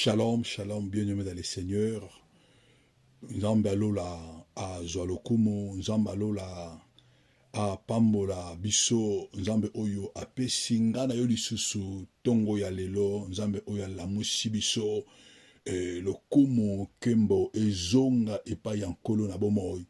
Shalom, shalom, bien-aimés dans le Seigneur. Nzambe alola a Zwalokumu, Nzambe alola a Pambola biso, Nzambe oyo a pesinga na yo lisusu tongo ya lelo, Nzambe oyo alamusi biso lokumu kembo ezonga epai ya nkolo na bomoi.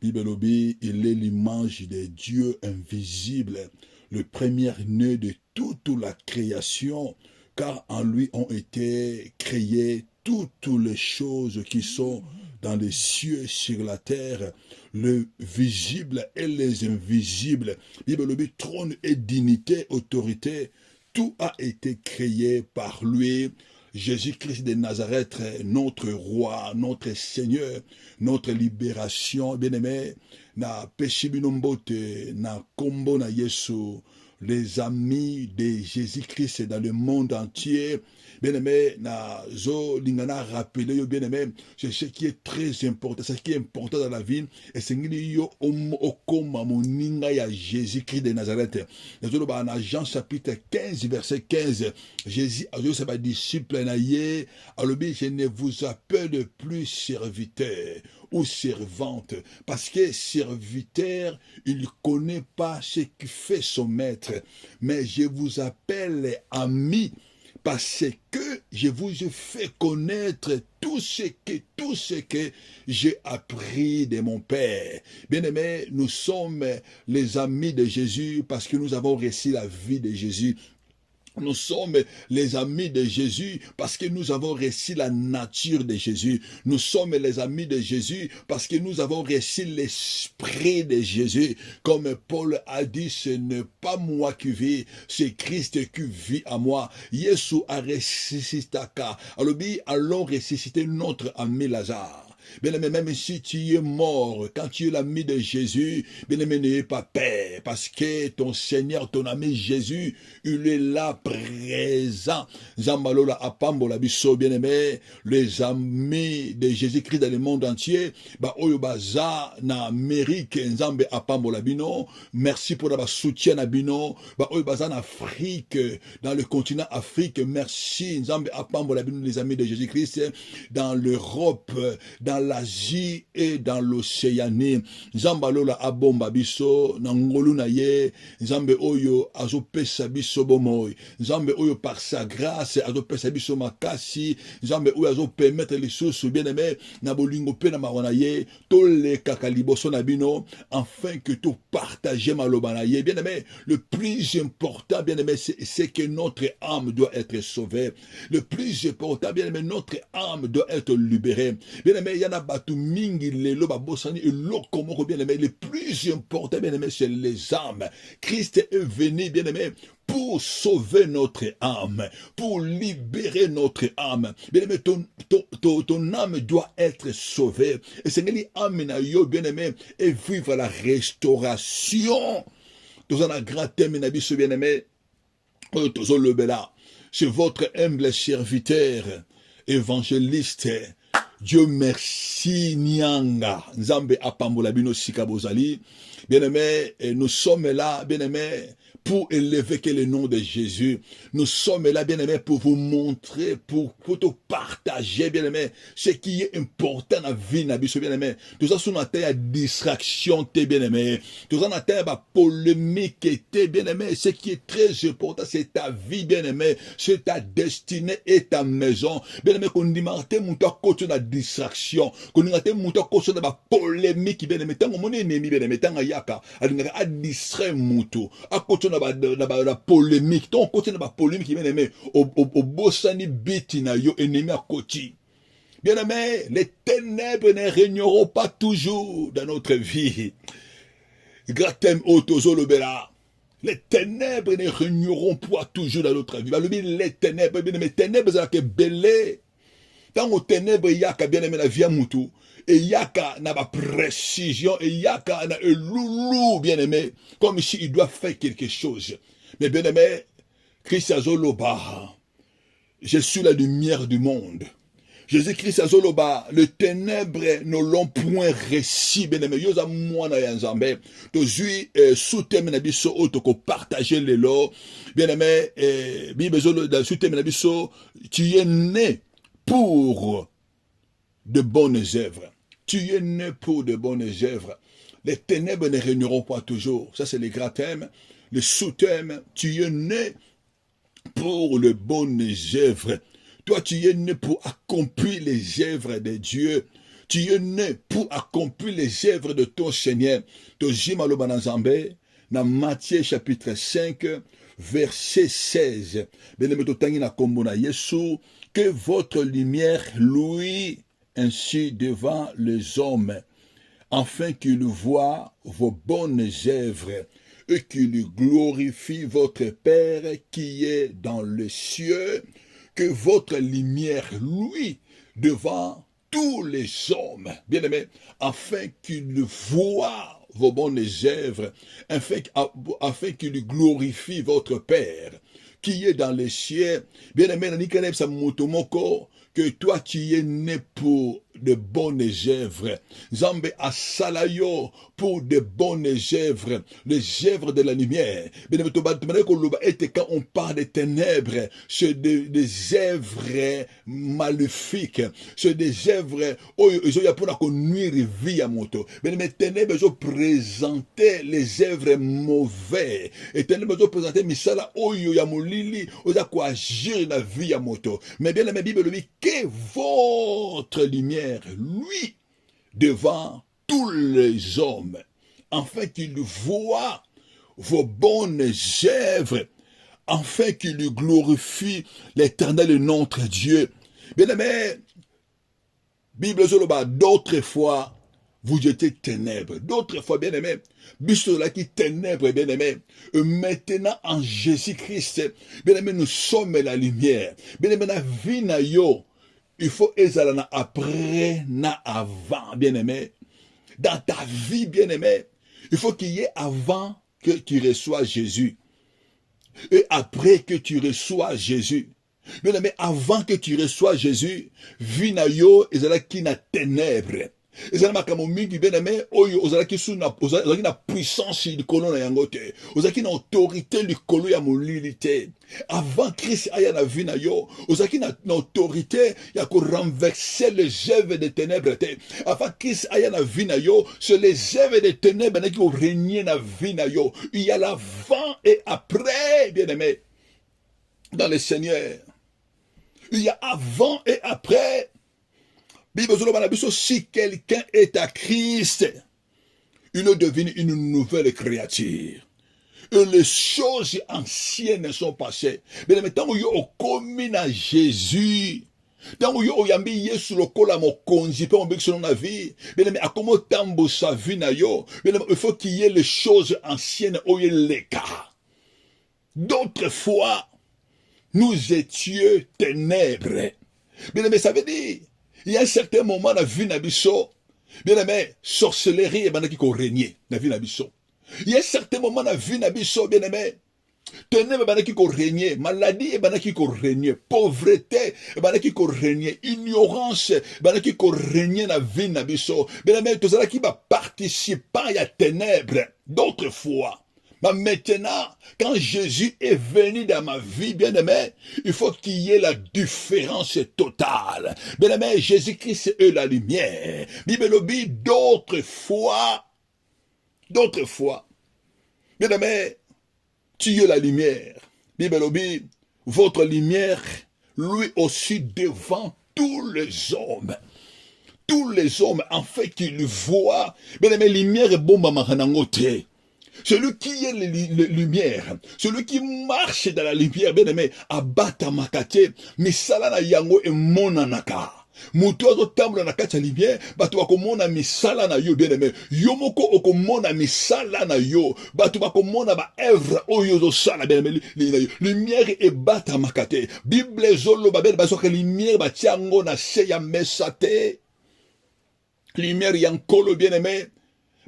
Bible lobi, il est l'image de Dieu invisible, le premier-né de toute la création, car en lui ont été créées toutes les choses qui sont dans les cieux, sur la terre, le visible et les invisibles. Bible lobi, trône et dignité, autorité, tout a été créé par lui. Jésus-Christ de Nazareth, notre roi, notre Seigneur, notre libération, bien-aimé, na peshibinombote, na kombo na Yesu, les amis de Jésus-Christ dans le monde entier, bien-aimé, na zo lingana rappeler yo bien-aimé, c'est ce qui est très important, c'est ce qui est important dans la vie, et c'est yo okoma moninga ya Jésus-Christ de Nazareth. Nous ba na Jean chapitre 15 verset 15, Jésus a dit ses disciples na ye, alobi je ne vous appelle plus serviteur ou servante, parce que serviteur, il ne connaît pas ce qui fait son maître, mais je vous appelle ami, parce que je vous ai fait connaître tout ce que j'ai appris de mon Père. Bien-aimés, nous sommes les amis de Jésus parce que nous avons reçu la vie de Jésus. Nous sommes les amis de Jésus parce que nous avons reçu la nature de Jésus. Nous sommes les amis de Jésus parce que nous avons reçu l'esprit de Jésus. Comme Paul a dit, ce n'est pas moi qui vis, c'est Christ qui vit à moi. Jésus a ressuscité. Alors, allons ressusciter notre ami Lazare. Bien-aimé, même si tu es mort, quand tu es l'ami de Jésus, bien-aimé, n'ayez pas peur, parce que ton Seigneur, ton ami Jésus, il est là présent. Zambalola apambola biso, bien-aimé, les amis de Jésus-Christ dans le monde entier, ba oyo baza na Amérique, Nzambe apambola bino, merci pour la soutien na bino, ba oyo baza na Afrique, dans le continent Afrique, merci, Nzambe apambola bino, les amis de Jésus-Christ, dans l'Europe, dans l'Asie et dans l'Océanie. Nzambe alola abomba biso, na ngolu na ye, Nzambe oyo azopesa biso bomoy, Nzambe oyo par sa grâce azopesa biso makasi, Nzambe oyo azopermettre les choses bien-aimé, na bolingo pe na mawana ye, tole kaka liboso na bino, afin que tout partage maloba na ye. Bien-aimé, le plus important, bien-aimé, c'est que notre âme doit être sauvée. Le plus important, bien-aimé, notre âme doit être libérée. Bien-aimé, il y en a batu mingi lelo babosani et lokomoko, bien-aimé, le plus important, bien-aimé, c'est les âmes. Christ est venu, bien-aimé, pour sauver notre âme, pour libérer notre âme. Bien-aimé, ton âme doit être sauvée. Et c'est que l'âme na yo, bien-aimé, et vivre la restauration. Dans un grand thème, bien-aimé, c'est votre humble serviteur, évangéliste, Dieu merci, Nyanga, Nzambe apambola bino sikabozali. Bien-aimé, nous sommes là, bien-aimé, pour élever que le nom de Jésus. Nous sommes là, bien-aimé, pour vous montrer, pour te partager, bien-aimé, ce qui est important dans la vie, bien-aimé. Tout ça, c'est une distraction, bien-aimé. Tout ça, c'est une polémique, bien-aimé. Ce qui est très important, c'est ta vie, bien-aimé. C'est ta destinée et ta maison. Bien-aimé, qu'on dit, Martin, mouta côté la distraction. Qu'on dit, Martin, mouta côté la polémique, bien-aimé. Tant mon ennemi, bien-aimé, tant yaka, a distrait moutou. À côté la polémique, ton côté de la polémique, bien aimé, au bossani bitina yo ennemi à côté. Bien aimé, les ténèbres ne régneront pas toujours dans notre vie. Gratem autozolobela. Les ténèbres ne régneront pas toujours dans notre vie. Les ténèbres, bien aimé, ténèbres, c'est que belé. Tant aux ténèbres, yaka, bien aimé, la vie à moutou. Et yaka n'a pas précision, et yaka n'a un loulou, bien aimé, comme si il doit faire quelque chose. Mais bien aimé, Christ Azoloba, je suis la lumière du monde. Jésus-Christ Azoloba, le ténèbre ne l'ont point réussi, bien aimé. Yosa mwana ya nzambe. Tozui soutien na biso auto ko partager les lots. Bien aimé, bible zolo da soutien na biso, tu es né pour de bonnes œuvres. Tu es né pour de bonnes œuvres. Les ténèbres ne régneront pas toujours. Ça, c'est les grands thèmes. Le sous-thème, tu es né pour les bonnes œuvres. Toi, tu es né pour accomplir les œuvres de Dieu. Tu es né pour accomplir les œuvres de ton Seigneur. Tojima lo banazambe, dans Matthieu chapitre 5, verset 16. Que votre lumière luit ainsi devant les hommes, afin qu'ils voient vos bonnes œuvres et qu'ils glorifient votre Père qui est dans les cieux. Que votre lumière luit devant tous les hommes, bien-aimés, afin qu'ils voient vos bonnes œuvres, afin qu'ils glorifient votre Père qui est dans les cieux. Bien-aimé, que toi tu es né pour de bonnes œuvres. Zambe asalayo pour de bonnes œuvres, les œuvres de la lumière. Quand on parle des ténèbres, c'est des œuvres maléfiques, c'est des œuvres ils ont pour nuire vie à moto. Mais les ténèbres ils ont présenté les œuvres mauvaises. Et ténèbres ils ont présenté misala oyo ya molili, ils ont quoi agir la vie à moto. Mais bien la Bible dit que votre lumière, lui, devant tous les hommes, afin qu'ils voient vos bonnes œuvres, afin qu'ils glorifient l'Éternel et notre Dieu. Bien aimé, Bible Zoloba, d'autres fois, vous étiez ténèbres. D'autres fois, bien aimé, Bistola qui ténèbres, bien aimé. Maintenant, en Jésus-Christ, bien aimé, nous sommes la lumière. Bien aimé, la vie na yo, il faut ezalana après, na avant, bien aimé. Dans ta vie, bien aimé, il faut qu'il y ait avant que tu reçois Jésus. Et après que tu reçois Jésus. Bien aimé, avant que tu reçois Jésus, vie na yo, ezala qui na ténèbres. Ezala makambo mingi bien aimé, oyo ozalaki na puissance likolo na yango te. Ozalaki na autorité likolo ya molili te. Avant Christ aya na vie na yo, ozalaki na autorité ya ko renverser les œuvres des ténèbres te. Avant Christ aya na vie na yo, c'est les œuvres des ténèbres qui ont régné na vie na yo. Il y a l'avant et après, bien aimé, dans le Seigneur. Il y a avant et après. Si quelqu'un est à Christ, il devient une nouvelle créature. Et les choses anciennes sont passées. Mais maintenant, il y a commis à Jésus. Tant que vous avez Yesu lokola mokonzi pe mbeki selon la vie, bien mais à comment tambo sa vie na yo, bien il faut qu'il y ait les choses anciennes au les cas. D'autres fois, nous étions ténèbres. Bien mais ça veut dire, il y a un certain moment dans la vie na biso, bien aimé, sorcellerie et banaki ko régner dans la vie na biso. Il y a un certain moment dans la vie na biso, bien aimé, ténèbres banaki ko régner, maladie et banaki ko régner, pauvreté et banaki ko régner, ignorance banaki ko régner dans la vie na biso. Bien aimé, tout ça qui va participer à la ténèbres d'autres fois. Mais maintenant, quand Jésus est venu dans ma vie, bien-aimé, il faut qu'il y ait la différence totale. Bien-aimé, Jésus-Christ est la lumière. Bible dit d'autres fois, bien-aimé, tu es la lumière. Bible dit, votre lumière, lui aussi devant tous les hommes. Tous les hommes, en fait, qu'ils voient, bien-aimé, lumière est bon, mamanangote. Celui qui est la lumière, celui qui marche dans la lumière, bien aimé, abata makate, misala na yango e monanaka. Mutu azo tambula na kati ya lumière, batu bakomona misala na yo, bien aimé. Yo moko okomona misala na yo, batu bakomona ba œuvre oyo zo sala, bien aimé. Lumière e bata makate. Bible zolo babel baso que lumière ba tiango na se ya mesate. Lumière yankolo, bien aimé.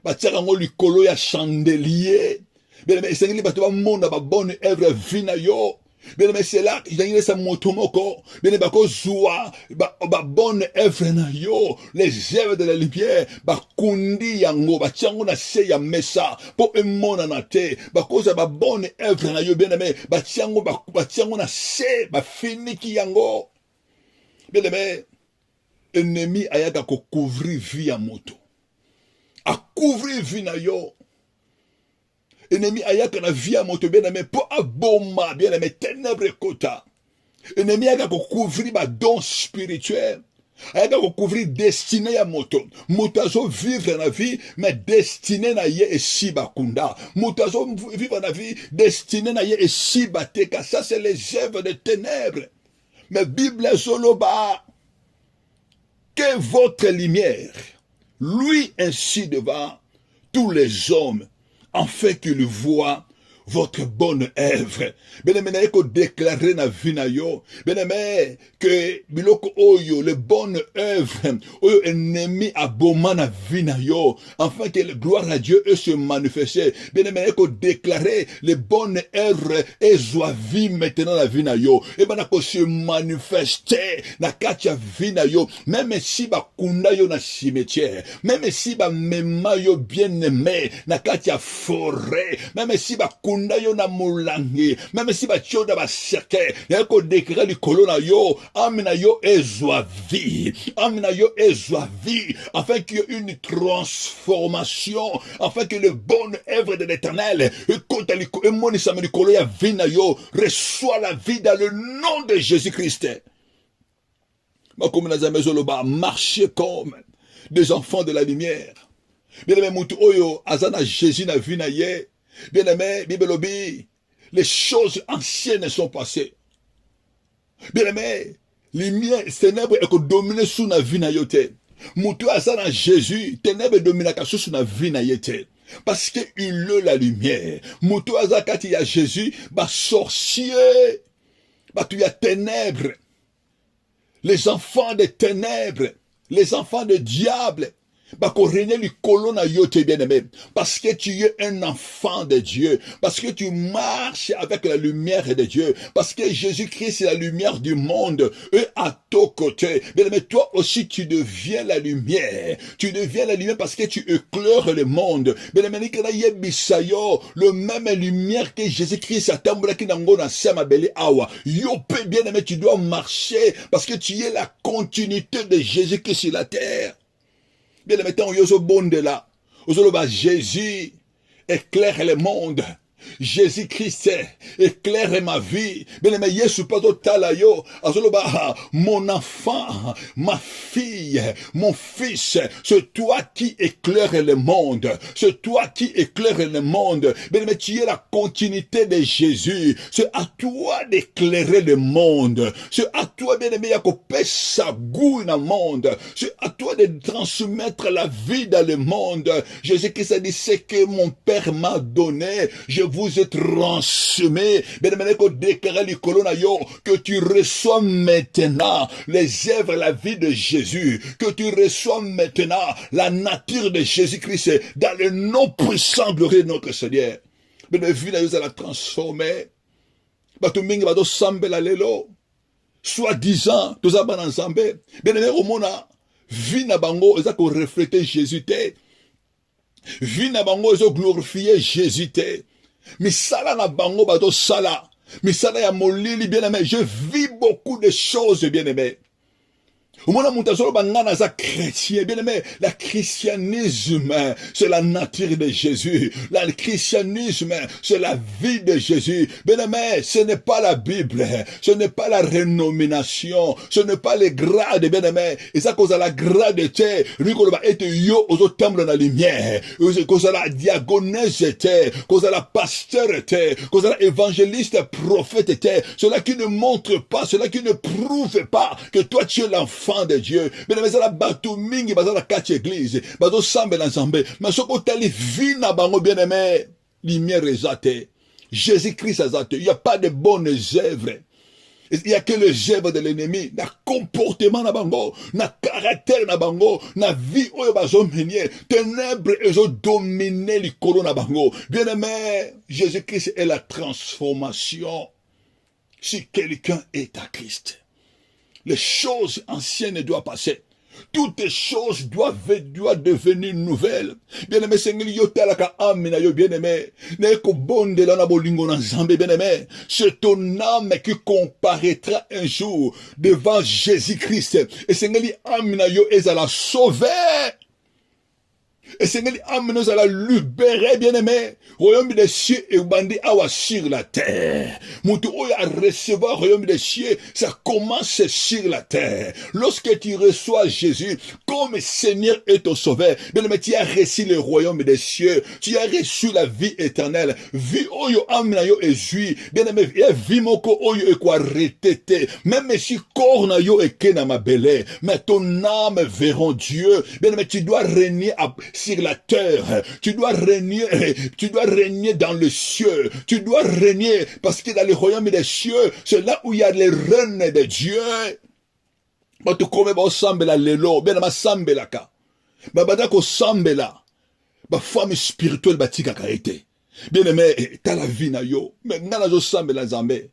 Batiakango likolo ya chandelier. Bien aimé, c'est bato ba monde ba bonne œuvre vina yo. Bien aimé, c'est là il y a sa motomoko. Bien aimé, bako zoa ba bonne œuvre na yo, les œuvres de la lumière, ba kundi yango, batiango na se ya mesa po emona na te. Bako za ba bonne œuvre na yo, bien aimé, batiango na se ba finiki yango. Bien-aimé, ennemi ayaka ko couvrir vie à moto. A couvrir vie na yo. Ennemi ayaka na vie à moto, bien-aimé, pour aboma, bien-aimé, ténèbres kota. Ennemi ayaka ko couvrir ba don spirituel. Ayaka ko couvrir destiné à moto. Moto azo vivre na vie, mais destiné na ye esi bakunda. Moto azo vivre na vie, destiné na ye esi bateka. Ça c'est les œuvres des ténèbres. Mais Bible zoloba, que votre lumière, lui ainsi devant tous les hommes, afin qu'ils voient votre bonne œuvre. Bien-aimé, na yeko déclarer na vie na yo. Bien-aimé, que biloko oyo, les bonnes œuvres, oyo ennemi aboma na vie na yo, afin que la gloire à Dieu se manifeste. Bien-aimé, na yeko déclarer les bonnes œuvres et joie vie maintenant la vie na yo. Et ben na se manifester na katia vie na yo. Même si ba kunda yo na cimetière, même si ba mema yo bien-aimé na katia forêt, même si ba kunda yo na mulangi, même si ba tio da ba cercueil, yako déclarer likolo na yo, amina yo ezwa vie, amina yo ezwa vie, afin qu'il y ait une transformation, afin que le bonne œuvre de l'Éternel, reçoit la vie dans le nom de Jésus-Christ. Marcher comme des enfants de la lumière. Bien-aimé, mutu oyo azana Jésus na vie na ye. Bien-aimé, bibelobi, les choses anciennes sont passées. Bien-aimé, lumière, ténèbres est dominé sous la vie na yote. Mutu azana Jésus, ténèbres dominaka sous la vie na yote. Parce que il est la lumière. Mutu azakati ya Jésus, ba sorcier, ba tu ya ténèbres. Les enfants des ténèbres, les enfants du diable, parce que tu es un enfant de Dieu, parce que tu marches avec la lumière de Dieu, parce que Jésus-Christ est la lumière du monde, et à ton côté, mais toi aussi tu deviens la lumière parce que tu éclaires le monde. Le même lumière que Jésus-Christ a bien-aimé, tu dois marcher parce que tu es la continuité de Jésus-Christ sur la terre. Bien aimé, tant yoso bonde là, Jésus éclaire le monde. Jésus-Christ éclaire ma vie. Bien aimé, Yesu pato talayo, mon enfant, ma fille, mon fils, c'est toi qui éclaire le monde. C'est toi qui éclaire le monde. Bien aimé, tu es la continuité de Jésus. C'est à toi d'éclairer le monde. C'est à toi, bien aimé, à sa goût dans le monde. C'est à toi de transmettre la vie dans le monde. Jésus-Christ a dit, c'est que mon Père m'a donné. Je vous ai transmis, que tu reçois maintenant les œuvres, la vie de Jésus, que tu reçois maintenant la nature de Jésus-Christ dans le nom puissant glorieux de notre Seigneur. Mais la vie de la transformer. Soi-disant, tous abans ensemble. Bien aimé, au monde, vie na bango, ils ont reflété Jésus. Vie na bango, ils ont glorifié Jésus. Misala na bango bato sala. Misala ya molili bien aimé. Je vis beaucoup de choses bien aimé. Chrétien, bien aimé, le christianisme, c'est la nature de Jésus. Le christianisme, c'est la vie de Jésus. Bien aimé, ce n'est pas la Bible, ce n'est pas la rénomination, ce n'est pas les grades, bien aimé. Et ça cause la grade était, Rikoloba était yo aux temple dans la lumière, cause la diagonesse était, cause la pasteur était, cause la évangéliste, prophète était, cela qui ne montre pas, cela qui ne prouve pas que toi tu es l'enfant de Dieu. Mais les gens bateau mingi bazala quatre églises, bateau sambe l'ensemble. Mais ce qu'on t'a vie na bango bien aimé, lumière exate. Jésus-Christ exate. Il n'y a pas de bonnes œuvres. Il n'y a que les œuvres de l'ennemi, na comportement na bango, na caractère na bango, na vie oyo bazo menye, ténèbres ezo dominer likolo na bango. Bien aimé, Jésus-Christ est la transformation. Si quelqu'un est à Christ, les choses anciennes doivent passer. Toutes choses doivent devenir nouvelles. Bien-aimé, Seigneur, yo talaka amina yo bien-aimé. Neko bonde la na bolingo na Nzambe, bien-aimé. C'est ton âme qui comparaîtra un jour devant Jésus-Christ. Et Seigneur, amina yo ezala sauvé. Et Seigneur, amène nous à la libérer, bien-aimé. Royaume des cieux et bandit awa sur la terre. Moutou à recevoir royaume des cieux, ça commence sur la terre. Lorsque tu reçois Jésus comme Seigneur et ton Sauveur, bien-aimé, tu as reçu le royaume des cieux. Tu as reçu la vie éternelle. Vie oyo amena yo ezui. Bien-aimé, vie moko oyo e quoi retete. Même si corna yo e kena ma belé. Mais ton âme verront Dieu. Bien-aimé, tu dois régner sur la terre, tu dois régner dans le cieux, tu dois régner parce que dans le royaume des cieux, c'est là où il y a les reines de Dieu. Ba tu kome ba sambela lelo, bien ma sambela ka. Ba bada ko sambela. Ba femme spirituelle ba tika ka été. Bien aimé, t'as la vie na yo, mais ngana zo sambela Nzambe.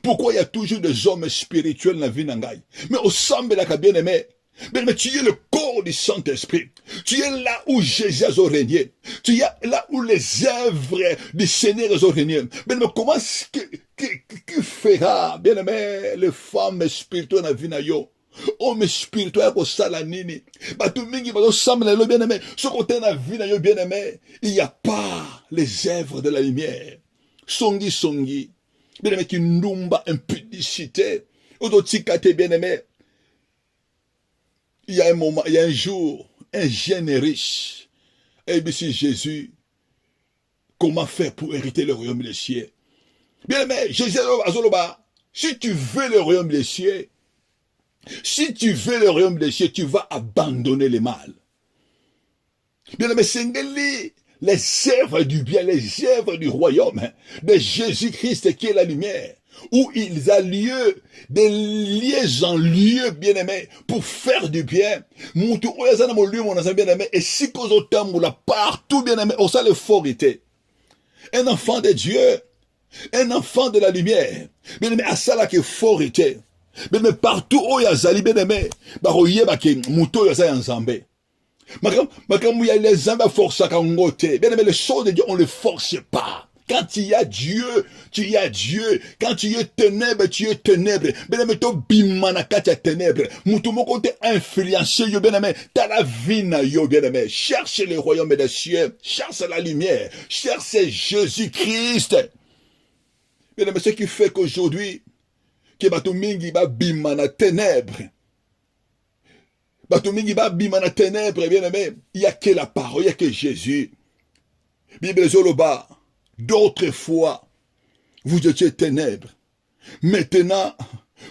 Pourquoi il y a toujours des hommes spirituels dans la vie nangai? Mais au sambela ka bien aimé. Mais tu es le corps du Saint-Esprit. Tu es là où Jésus a régné. Tu es là où les œuvres du Seigneur ont régné. Mais comment qui fera, bien aimé, les femmes spirituelles dans la vie na yo? Homme spirituel pour ça la nini. Bah tout mingi va ensemble le bien aimé. Ce côté na vie na yo bien aimé, il n'y a pas les œuvres de la lumière. Songi. Bien aimé qui numba impudicité. Odotikate bien aimé. Il y a un moment, il y a un jour, un jeune riche. Et bien si Jésus, comment faire pour hériter le royaume des cieux? Bien aimé, Jésus Azoloba, si tu veux le royaume des cieux, tu vas abandonner le mal. Bien aimé, Sengeli, les œuvres du bien, les œuvres du royaume de Jésus-Christ qui est la lumière, où il a lieu, des lieux en lieu, bien-aimé, pour faire du bien. Et si partout, bien-aimé, on sait l'autorité. Un enfant de Dieu, un enfant de la lumière, bien-aimé, à ça là qui est autorité. Bien-aimé, partout où il y a Zali, bien-aimé, baroye baki, mouto yaza Nzambe. Makam il y a les âmes force à kangote. Bien-aimé, les choses de Dieu, on ne les force pas. Quand il y a Dieu, tu y as Dieu. Quand tu es ténèbres, tu es ténèbres. Bien-aimé, to bimana katia ténèbres. Moutoumoko te influencé, yo bien-aimé. T'as la vie na yo, bien-aimé. Cherche le royaume des cieux. Cherche la lumière. Cherche Jésus-Christ. Bien-aimé, ce qui fait qu'aujourd'hui, que batumingi ba bimana ténèbres. Batumingi ba bimana ténèbres, bien-aimé. Il n'y a que la parole, il n'y a que Jésus. Bible Zoloba. D'autres fois, vous étiez ténèbres. Maintenant,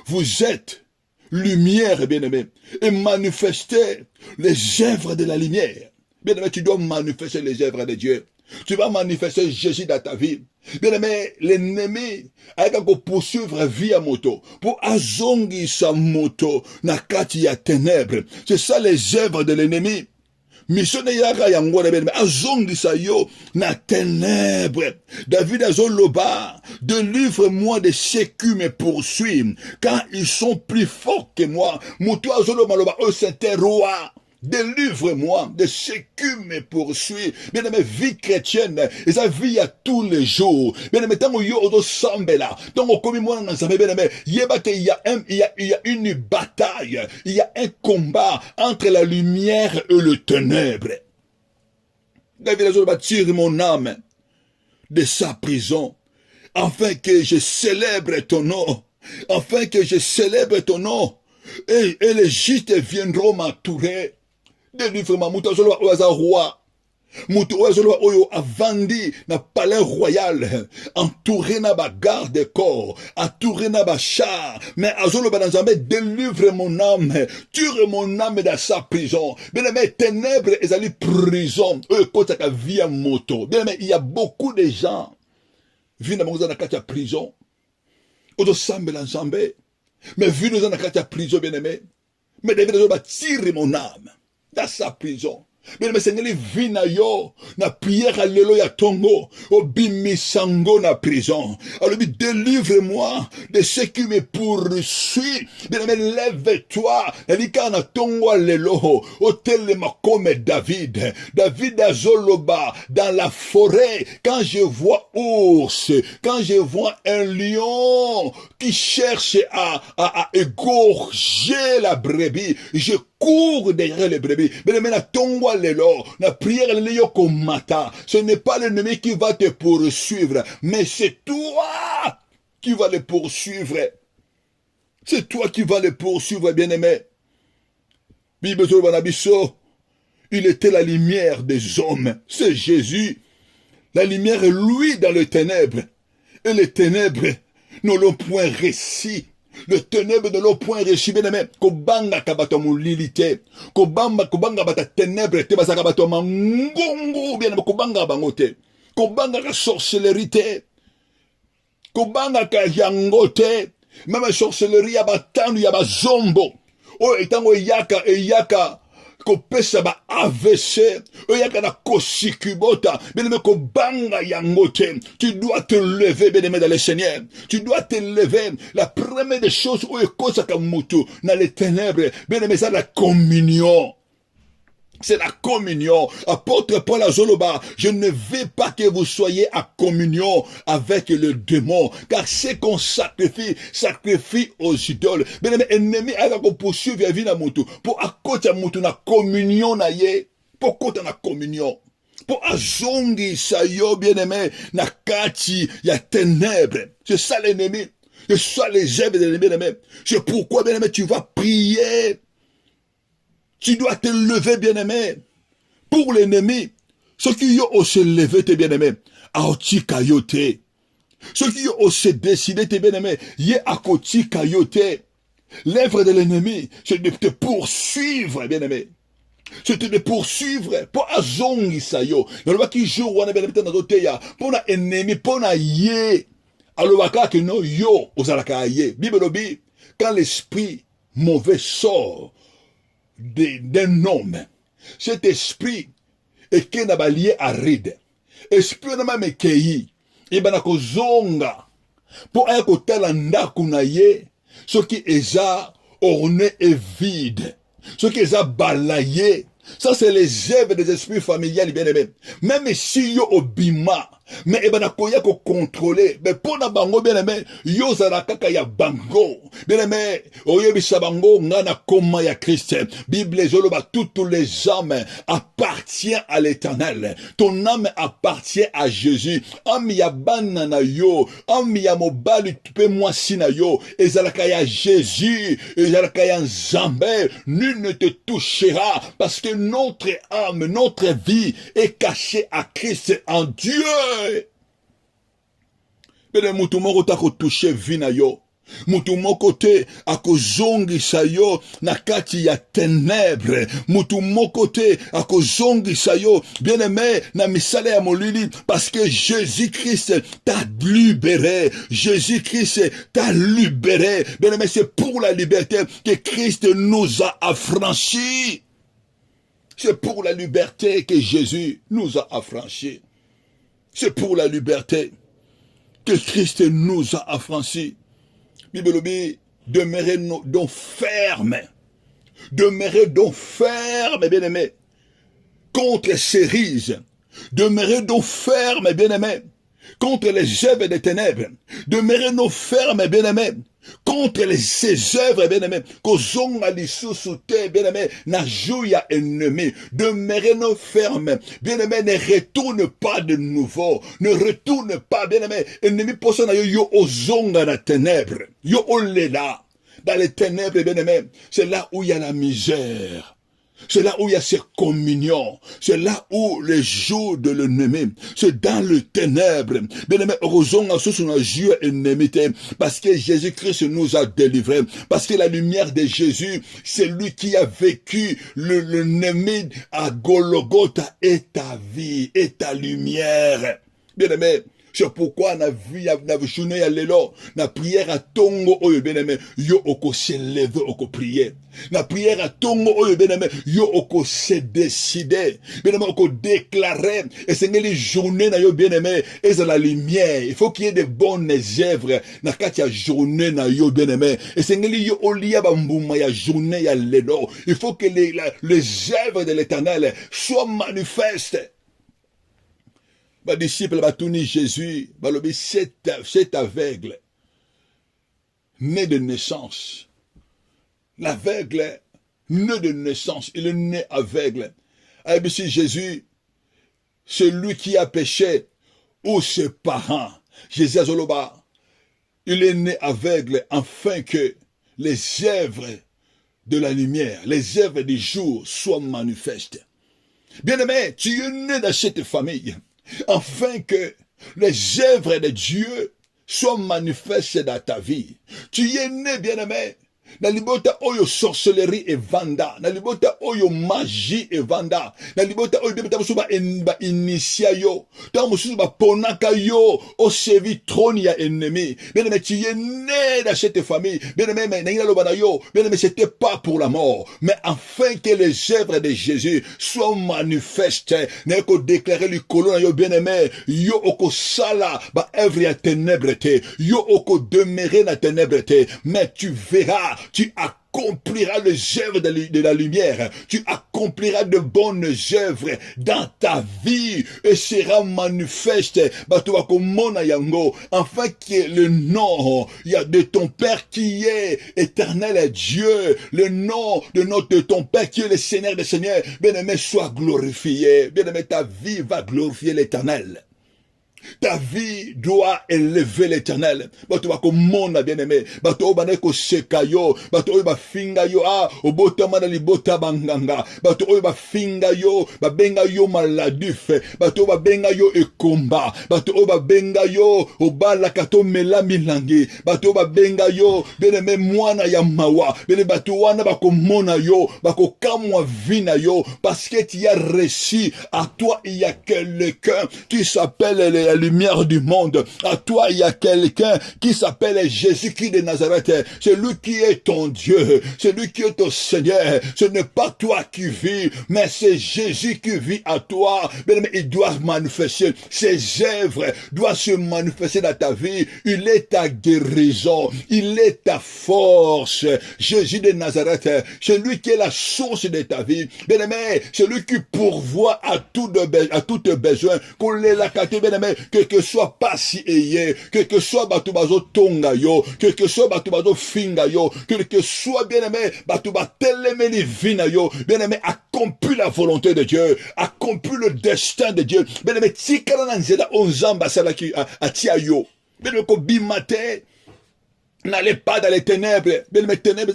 vous êtes lumière, bien-aimé. Et manifestez les œuvres de la lumière. Bien-aimé, tu dois manifester les œuvres de Dieu. Tu vas manifester Jésus dans ta vie. Bien-aimé, l'ennemi a poursuivre via moto. Pour azongi sa moto, na kati ya ténèbres. C'est ça les œuvres de l'ennemi. Mission yaka yangwa ben azongisa yo na ténèbres. David azoloba, délivre-moi de ceux qui me poursuivent, car ils sont plus forts que moi. Mutu azoloba loba, oh c'est un roi. Délivre-moi de ceux qui me poursuivent. Bien aimé, vie chrétienne, et sa vie à tous les jours. Bien aimé, tant yo odo sambela, tant on commis moi dans sa bien aimé, il y a une bataille, il y a un combat entre la lumière et le ténèbre. David a tiré mon âme de sa prison, afin que je célèbre ton nom, afin que je célèbre ton nom, et les justes viendront m'entourer. Délivre-moi, Mouto Zolo Oaza roi. Mouto Zolo Oyo a vendu na palais royal, entouré na ba garde corps, entouré na ba char, mais Azolo Banazambe délivre mon âme, tue mon âme dans sa prison. Bien aimé, ténèbres et ali prison, eux, côté ka via moto. Bien aimé, il y a beaucoup de gens, vivent dans la prison, Odo Sambe Lanzambe, mais vivent dans la prison, bien aimé, mais David Azolo tire mon âme. Dans sa prison. Bien-aimé, Seigneur, vina yo, na prière alléluia tongo, obimisango na prison. Alors, délivre-moi de ce qui me poursuit. Bien-aimé, lève-toi. Nalika na tongo alléluia, otelema comme David. David azoloba, dans la forêt, quand je vois ours, quand je vois un lion qui cherche à égorger la brebis, je cours derrière les brebis. Mais maintenant, tongwa lelo, na prière lelo komata. Ce n'est pas l'ennemi qui va te poursuivre, mais c'est toi qui va le poursuivre. C'est toi qui vas le poursuivre, bien-aimé. Bible Banabiso, il était la lumière des hommes. C'est Jésus. La lumière est lui dans les ténèbres. Et les ténèbres ne l'ont point réussi. Le ténèbre de l'eau point réussi, bien aimé. Kobanga kabato mulilité. Kobanga bata ténèbre te basa kabato mangongo, bien aimé. Kobanga bangote. Kobanga ka sorcellerie. Kobanga ka yangote. Même sorcellerie ya batanu ya bazombo. Oh, etango eyaka. Kopesa ba AVC, oyaka na kosikibota, bien-aimé kobanga yangote. Tu dois te lever, bien-aimé dans le Seigneur. Tu dois te lever. La première des choses où ekosaka mutu dans les ténèbres, bien-aimé, c'est la communion. C'est la communion. Apôtre Paul Azoloba, je ne veux pas que vous soyez à communion avec le démon, car c'est qu'on sacrifie aux idoles. Bien aimé, ennemi a qu'on poursuivre la vie na mutu, pour accoter mutu na communion na ye, pour côté na communion. Pour azongi sayo, bien aimé, na kati ya ténèbres. C'est ça l'ennemi. C'est ça les œuvres de l'ennemi, bien aimé. C'est pourquoi, bien aimé, tu vas prier. Tu dois te lever, bien-aimé. Pour l'ennemi, ceux qui ont osé lever, tes bien-aimés, aoti kayote. Ceux qui ont osé décider, tes bien-aimés, yé akoti kayote. L'œuvre de l'ennemi, c'est de te poursuivre, bien-aimé. C'est de te poursuivre. Pour azongi sayo. Le loi qui joue, on a bien-aimé dans notre ya. Pour un ennemi, pour un yé. Alors, waka que non, yo, ozalaka yé. Bible lobi, quand l'esprit mauvais sort d'un homme, cet esprit est qu'un abalié aride. Esprit n'a même kei. Et ben ako zonga. Pour un côté l'anda kunaye, ce qui est orné et vide. Ce qui est balayé. Ça, c'est les œuvres des esprits familiales, bien aimés. Même si yo obima, mais ebana koya ko contrôler, mais pour na bango bien aimé, yo zara kaka ya bango. Bien aimé, oyebisa bango ngana koma ya Christ. Bible zoloba toutes les âmes appartiennent à l'Éternel. Ton âme appartient à Jésus. Am ya banana yo, am ya mobali tupe moi sina yo, ezalaka ya Jésus, ezalaka ya Nzambe, nul ne te touchera parce que notre âme, notre vie est cachée à Christ en Dieu. Mais mutu moko tako touché vina yo. Mutu moko te akozongi sayo na kati ya ténèbres. Mutu moko te akozongi sayo bien aimé na misale ya molili parce que Jésus-Christ t'a libéré. Jésus-Christ t'a libéré. Bien aimé, c'est pour la liberté que Christ nous a affranchis. C'est pour la liberté que Jésus nous a affranchis. C'est pour la liberté que Christ nous a affranchis. Bible dit, demeurez donc fermes. Demeurez donc fermes, bien-aimés, contre ces rises. Demeurez donc fermes, bien-aimés, contre les œuvres des ténèbres. Demeurez donc fermes, bien-aimés, contre ces œuvres, bien-aimés, kozonga lisusu te, bien-aimés, na jouya ennemi. Demeurez-nous fermes, bien-aimés, ne retourne pas de nouveau, ne retourne pas, bien-aimés, ennemi poso na yo yo ozonga na ténèbres, yo olela, dans les ténèbres, bien-aimés, c'est là où il y a la misère. C'est là où il y a cette communion. C'est là où les jours de l'ennemi, c'est dans le ténèbre. Bien-aimé, heureusement, on a joué ennemi, parce que Jésus-Christ nous a délivrés. Parce que la lumière de Jésus, c'est lui qui a vécu l'ennemi à Golgotha et ta vie, et ta lumière. Bien-aimé, C'est pourquoi na vie na journée ya lelo na prière à tongo oyo bien-aimé yo oko se lever oko prier. Na prière à tongo oyo bien-aimé yo oko se décider. Bien-aimé oko déclarer et c'est les journées na yo bien-aimé et c'est la lumière. Il faut qu'il y ait de bonnes œuvres na kati ya journée na yo bien-aimé. Et c'est les yo olia ba mbuma ya journée ya lelo. Il faut que les œuvres de l'Éternel soient manifestes. Les disciples batuni Jésus, cet aveugle, né de naissance. L'aveugle, né de naissance, il est né aveugle. Et si Jésus, celui qui a péché, ou ses parents, Jésus Azoloba, il est né aveugle afin que les œuvres de la lumière, les œuvres du jour soient manifestes. Bien-aimé, tu es né dans cette famille. Afin que les œuvres de Dieu soient manifestes dans ta vie. Tu es né, bien-aimé, na libota oyo sorcellerie et vanda, na libota oyo magie et vanda, na libota oyo bebeta musuba initia yo, ta musuba ponaka yo au servi trône ya ennemi. Bien-aimé, tu es né dans cette famille. Bien-aimé, mais n'ayina lo banayo, bien-aimé, c'était pas pour la mort, mais afin que les œuvres de Jésus soient manifestes. N'a ko déclarer le colon yo bien-aimé, yo oko sala ba œuvre ya ténèbres te, yo oko demeurer na ténèbres te, mais tu verras, tu accompliras les œuvres de la lumière. Tu accompliras de bonnes œuvres dans ta vie et sera manifeste. Afin que le nom de ton Père qui est éternel Dieu, le nom de ton Père qui est le Seigneur des Seigneurs, bien-aimé, soit glorifié. Bien-aimé, ta vie va glorifier l'Éternel. Ta vie doit élever l'Éternel. Bato bako mona bien-aimé. Bato oyo ko seka yo. Bato oyo finga yo. Obota mana libota banganga. Bato oyo finga yo. Benga yo maladif. Bato benga yo ekomba. Bato oyo benga yo. Obala kato mela milangi. Bato benga yo. Bien-aimé mwana ya mawa. Bien bato wana bako mona yo. Bako kamwa vina yo. Parce que tu as reçu. À toi il y a quelqu'un qui s'appelle la lumière du monde. À toi, il y a quelqu'un qui s'appelle Jésus-Christ de Nazareth. C'est lui qui est ton Dieu. C'est lui qui est ton Seigneur. Ce n'est pas toi qui vis, mais c'est Jésus qui vit à toi. Mais il doit manifester. Ses œuvres doivent se manifester dans ta vie. Il est ta guérison. Il est ta force. Jésus de Nazareth, c'est lui qui est la source de ta vie. Bien-aimé, c'est lui qui pourvoit à tout tes besoins. Qu'on les la bien-aimé, quel que soit passi eye, quel que soit batubazo tonga yo, quel que soit batubazo finga yo, quel que soit bien-aimé, batuba telemeli vina yo, bien-aimé, accomplis la volonté de Dieu, accomplis le destin de Dieu, bien-aimé, tikala nanzela onzamba salaki atia yo, bien-aimé, ko bimate, n'allez pas dans les ténèbres, bien-aimé, ténèbres,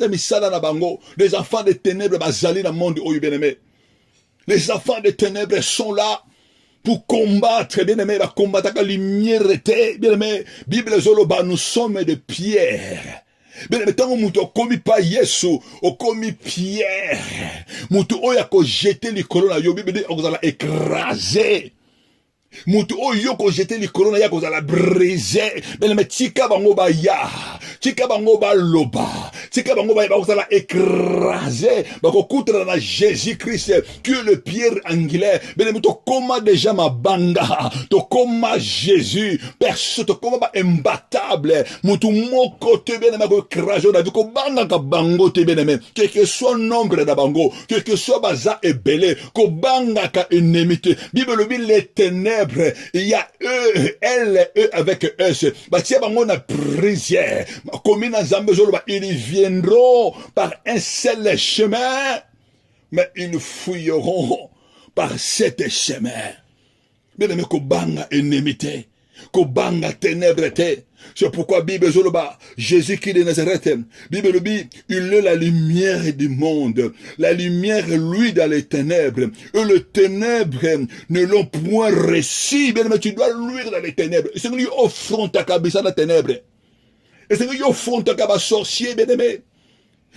les enfants des ténèbres, bazali dans le monde, bien-aimé, les enfants des ténèbres sont là, pour combattre, bien-aimé, la combattre la lumière, bien-aimé, Bible Zoloba, nous sommes de pierre. Bien-aimé, tant que nous commis pas Yesu, au commis pierre, nous avons jeté les colonnes, Bible dit, on va écraser. Mutu oyo ko jeter les colonnes ya ko la briser ben me tika bango ba ya tika bango ba loba tika bango ba ko la écraser ba ko kutra na Jésus Christ qui est le pierre angulaire ben me to koma déjà ma banga to koma Jésus personne to koma ba imbattable mutu moko te ben me ko écraser na ko banga ka bango te ben me quel que soit nombre da bango quel que soit baza et belé ko banga ka ennemi te Bible le les ténèbres. Il y a eux, elle, eux avec eux. Ils viendront par un seul chemin, mais ils fouilleront par sept chemins. Bien aimé, Kobanga ennemité, Kobanga ténèbres. C'est pourquoi Bible Zoloba, Jésus qui est de Nazareth, Bible dit, il est la lumière du monde. La lumière, lui, dans les ténèbres. Et les ténèbres ne l'ont point reçu. Bien, mais tu dois luire dans les ténèbres. Et c'est lui offrant ta cabisse dans les ténèbres. Et c'est lui offrant ta cabisse sorcier, bien aimé.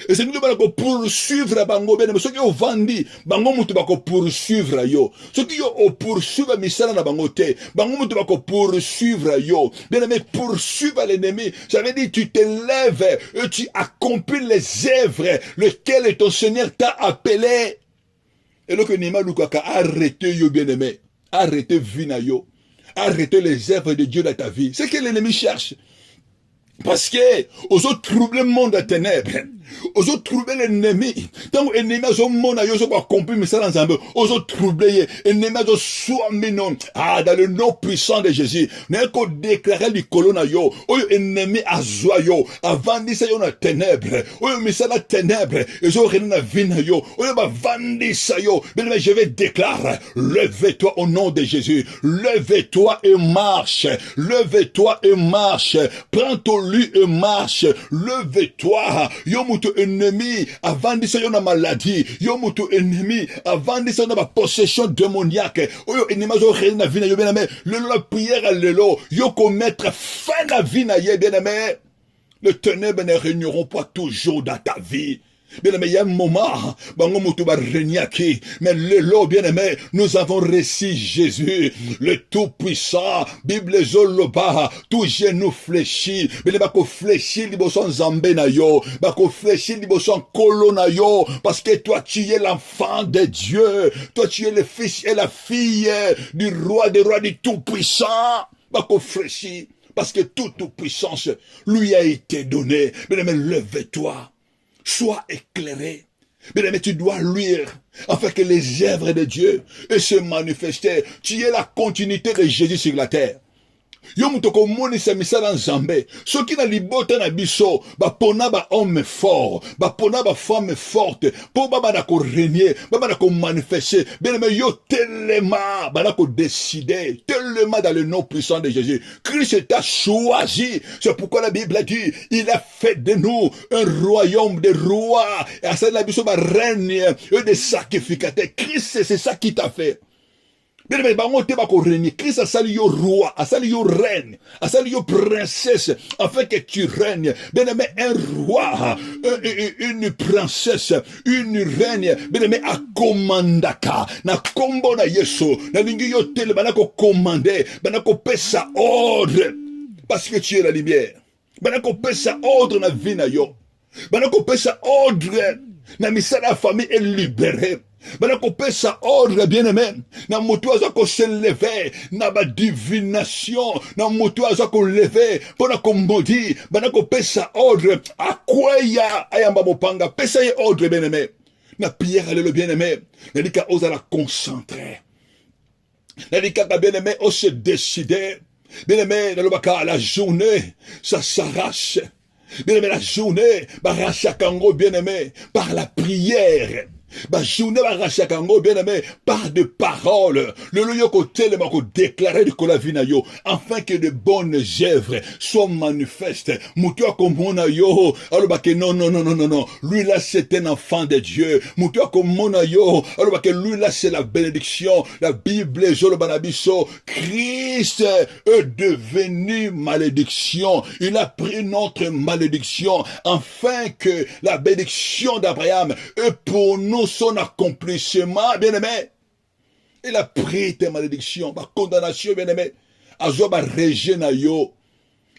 Et c'est nous qui allons poursuivre bango bien, mais ceux qui ont vendu, bango mutu bako poursuivre yo. Ceux qui ont poursuivre misala na bango te, bango mutu bako poursuivre yo. Bien aimé, poursuivre l'ennemi. Ça veut dire tu te lèves et tu accomplis les œuvres lesquelles ton Seigneur t'a appelé. Et donc Nima Lukaka arrêtez yo bien aimé, arrêtez vina yo, arrêtez les œuvres de Dieu dans ta vie. C'est ce que l'ennemi cherche. Parce que, aux autres troubler le monde des ténèbres, aux autres troubler l'ennemi, tant que l'ennemi a son monde, il a accompli, mais ça dans un peu, aux autres troubler, l'ennemi a soit non, dans le nom puissant de Jésus, n'est qu'au déclarer les colonnes, yo, l'ennemi a joyau, avant de ça, yon a ténèbres, mais ça la ténèbres, ils ont rien à vina yo, vandi ça yo, mais je vais déclarer, levez-toi au nom de Jésus, levez-toi et marche, levez-toi et marche, prends ton lit et marche, levez-toi, yo mutu ennemi, avant de ça yon a maladie, yo mutu ennemi, avant de ça yon a possession démoniaque, yo ennemi zo rien na vie na yo bien aimé, la prière à l'élo, yo commettre fin la vie na ye bien aimé, les ténèbres ne régneront pas toujours dans ta vie. Bien aimé, il y a un moment, mais le lot, bien aimé, nous avons reçu Jésus, le Tout-Puissant, Bible Zoloba, tout genou fléchi, bien aimé, fléchi, liboson Zambé na yo, fléchi, liboson Kolo na yo, parce que toi, tu es l'enfant de Dieu, toi, tu es le fils et la fille du roi des rois, du Tout-Puissant, fléchi, parce que toute puissance lui a été donnée. Bien aimé, lève-toi. Sois éclairé. Mais tu dois luire afin que les œuvres de Dieu se manifestent. Tu es la continuité de Jésus sur la terre. Yo mutoko moni se misala nzambe. Soki na libota na biso, pona ba homme fort, pona ba femme forte, po ba na ko régner, ba na ko manifester. Bien aimé, yo tellement, na ko décider, tellement dans le nom puissant de Jésus. Christ t'a choisi. C'est pourquoi la Bible a dit, il a fait de nous un royaume de rois. Et à ça la biso ba règne de sacrificateurs. Christ, c'est ça qui t'a fait. Bien aimé, Christ a sali yo roi, a sali yo reine, a sali yo princesse, afin que tu règnes. Bien aimé, un roi, une princesse, une reine, bien aimé, a commandaka, na kombo na yeso, na lingi yo tele, banako commandé, banako pesa ordre, parce que tu es la lumière. Banako pesa ordre na vie na yo, banako pesa ordre, na misala la famille est libérée. Banako pesa ordre bien aimé, na moto azako se lever, na ba divination, na moto azako lever, pona ko modi, banako pesa ordre, akwaya ayamba mopanga, pesa ye ordre bien aimé. Na prière le bien aimé, na dika osa la concentrer. Na dika bien aimé, on se décider. Bien aimé, na lobaka la journée, ça s'arrache. Bien aimé, la journée, barachakango bien aimé, par la prière. Journée bien aimé, par de paroles, le loyo côté le mako déclaré de kolavina yo, afin que de bonnes œuvres soient manifestes. Moutoua comme mon yo, alors non, lui là c'est un enfant de Dieu. Moutoua comme mon yo, alors lui là c'est la bénédiction. La Bible Jolobanabiso, Christ est devenu malédiction. Il a pris notre malédiction, afin que la bénédiction d'Abraham est pour nous son accomplissement, bien-aimé. Il a pris tes malédictions, ma condamnation, bien-aimé. Azoba régena yo.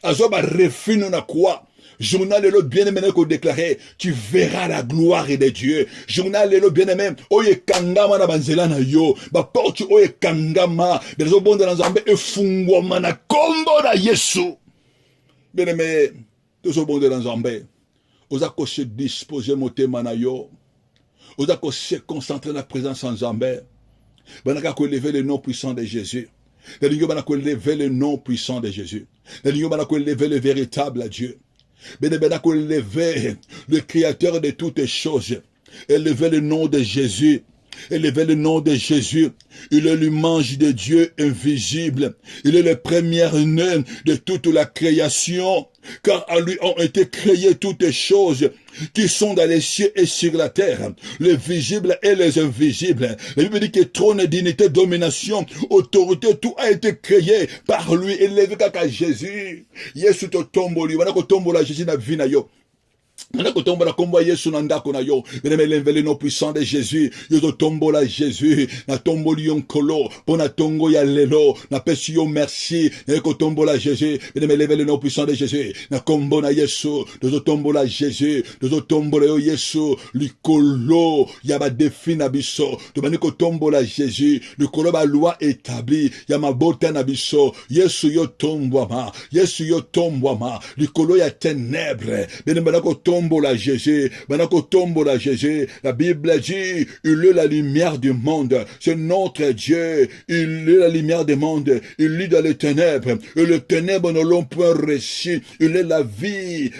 Azoba refine na quoi. Journal de l'autre bien-aimé qu'on déclarait, tu verras la gloire de Dieu. Journal de l'autre bien-aimé, oye kangama na banzela na yo. Ba porte oye kangama. Bezo bonde na nzambe e fungwa na kombo na Yesu. Bien-aimé, bezo bonde na nzambe. Ozako se disposer motema na yo. Vous avez se concentrer dans la présence en Zambé. Vous avez lever le nom puissant de Jésus. Vous avez lever le nom puissant de Jésus. Vous avez lever le véritable Dieu. Vous avez lever le créateur de toutes choses. Élever le nom de Jésus. Élevez le nom de Jésus. Il est l'image de Dieu invisible. Il est le premier-né de toute la création. Car à lui ont été créées toutes choses qui sont dans les cieux et sur la terre, les visibles et les invisibles. La Bible dit que trône, dignité, domination, autorité, tout a été créé par lui. Élevé qu'à Jésus. Yesu to tomboli, wana ko tombola Jésus na vie na yo. Tombola kombo Yesu na ndako na yo. Bien-aimé, lève le nom puissant de Jésus. Yo tombola Jésus. Na tomboli yon kolo. Pona tongo ya lelo. Na pesi yo merci. Yeko tombola Jésus. Bien-aimé, lève le nom puissant de Jésus. Na kombo na Yesu. Dozo tombola Jésus. Dozo tombola yo Yesu. Likolo. Yaba défi na biso. Domaniko tombola Jésus. Likolo ba loi établi. Yama bota na biso. Yesu yo tombwama. Yesu yo tombwama. Likolo ya ténèbres. Bien-aimé, tombola Jésus, tombola Jésus. La Bible dit, il est la lumière du monde. C'est notre Dieu. Il est la lumière du monde. Il lit dans les ténèbres. Et les ténèbres ne l'ont point reçu. Il est la vie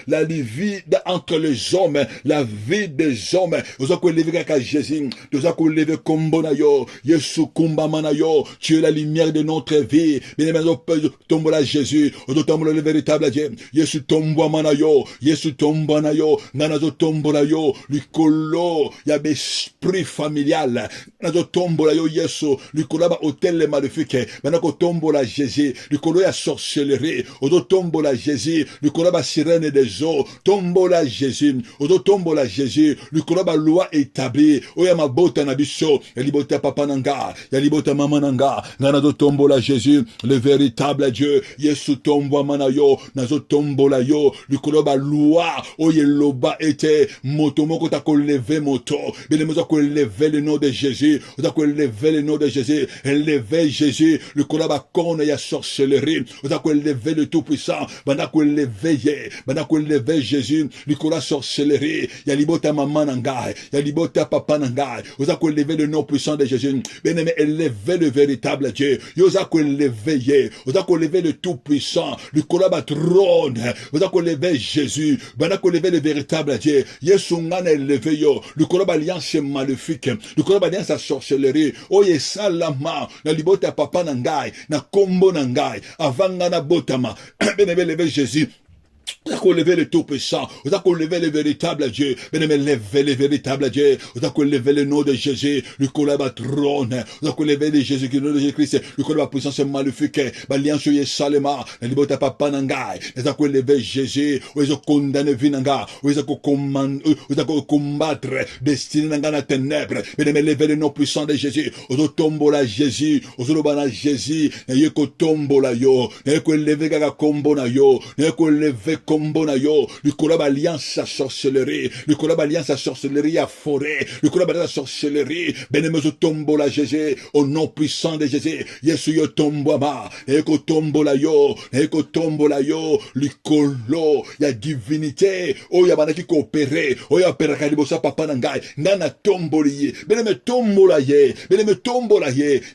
entre les hommes, la vie des hommes. Vous avez levé kaka Jésus. Vous avez levé kombo na yo. Yesu kumba mana yo. Tu es la lumière de notre vie. Bien aimé, tombola Jésus. Vous tombola le véritable Dieu. Yesu tombola mana yo. Yesu tombola na yo. Nanazo tombola yo, likolo, yabe esprit familial. Nanazo tombola yo Yesu, likolo ba hôtel maléfique. Manako tombola Jésus, likolo ya sorcellerie. Ozo tombola Jésus, likolo ba sirène des eaux. Tombola Jésus, ozo tombola Jésus, likolo ba loi établie. Oya mabota na biso, ya libota papa nanga, ya libota mama nanga. Nanazo tombola Jésus, le véritable Dieu. Yesu tombola mana yo, nazo tombola yo, likolo ba loi. Oye loba était moto moko ta ko lever moto. Bien nous ko lever le nom de Jésus. Nous ko lever le nom de Jésus. Lever Jésus. Le kolaba corne ya sorcellerie. Nous ko lever le tout puissant. Bana ko lever. Bana ko lever Jésus. Le kola sorcellerie. Ya libota maman nanga. Ya libota papa nanga. Nous ko lever le nom puissant de Jésus. Bien aimé, lever le véritable Dieu. Nous ko lever. Nous ko lever le tout puissant. Le kolaba trône. Nous ko lever Jésus. Bana ko lever le véritable Dieu. Yesu ngana élevé yo. Le koloba alliance maléfique. Le koloba alliance à sorcellerie. Oye salama. Na libota papa nangai. Na kombo nangai. Avanga na botama. Bien-aimé, lever Jésus. Vous avez levé le Tout-Puissant. Vous avez levé le véritable Dieu. Bien-aimé, levez le véritable Dieu. Vous avez levé le nom de Jésus. Le collaba trône. Vous avez levé le Jésus, le nom de Jésus-Christ. Le collaba puissance maléfique. L'alliance est salema. La liberté papa nangai. Vous avez levé Jésus. Vous avez condamné vinanga. Vous avez combattre destiné nanga na ténèbres. Bien-aimé, levez le nom puissant de Jésus. Vous avez tombola Jésus. Vous avez levé Jésus. Vous avez tombola yo. Vous avez levé gaga kombo na yo. Vous avez levé kombo na yo, le collab alliance à sorcellerie, le collab alliance à sorcellerie à forêt, le collab alliance à sorcellerie, benemezo tombo la Jésus, au nom puissant de Jésus, Yesu yo tombo ama, eko tombo la yo, le colo, ya divinité, oh ya banaki coopérer, oh ya perakalibosa papa nangai, nana tombo liye, beneme tombo la ye,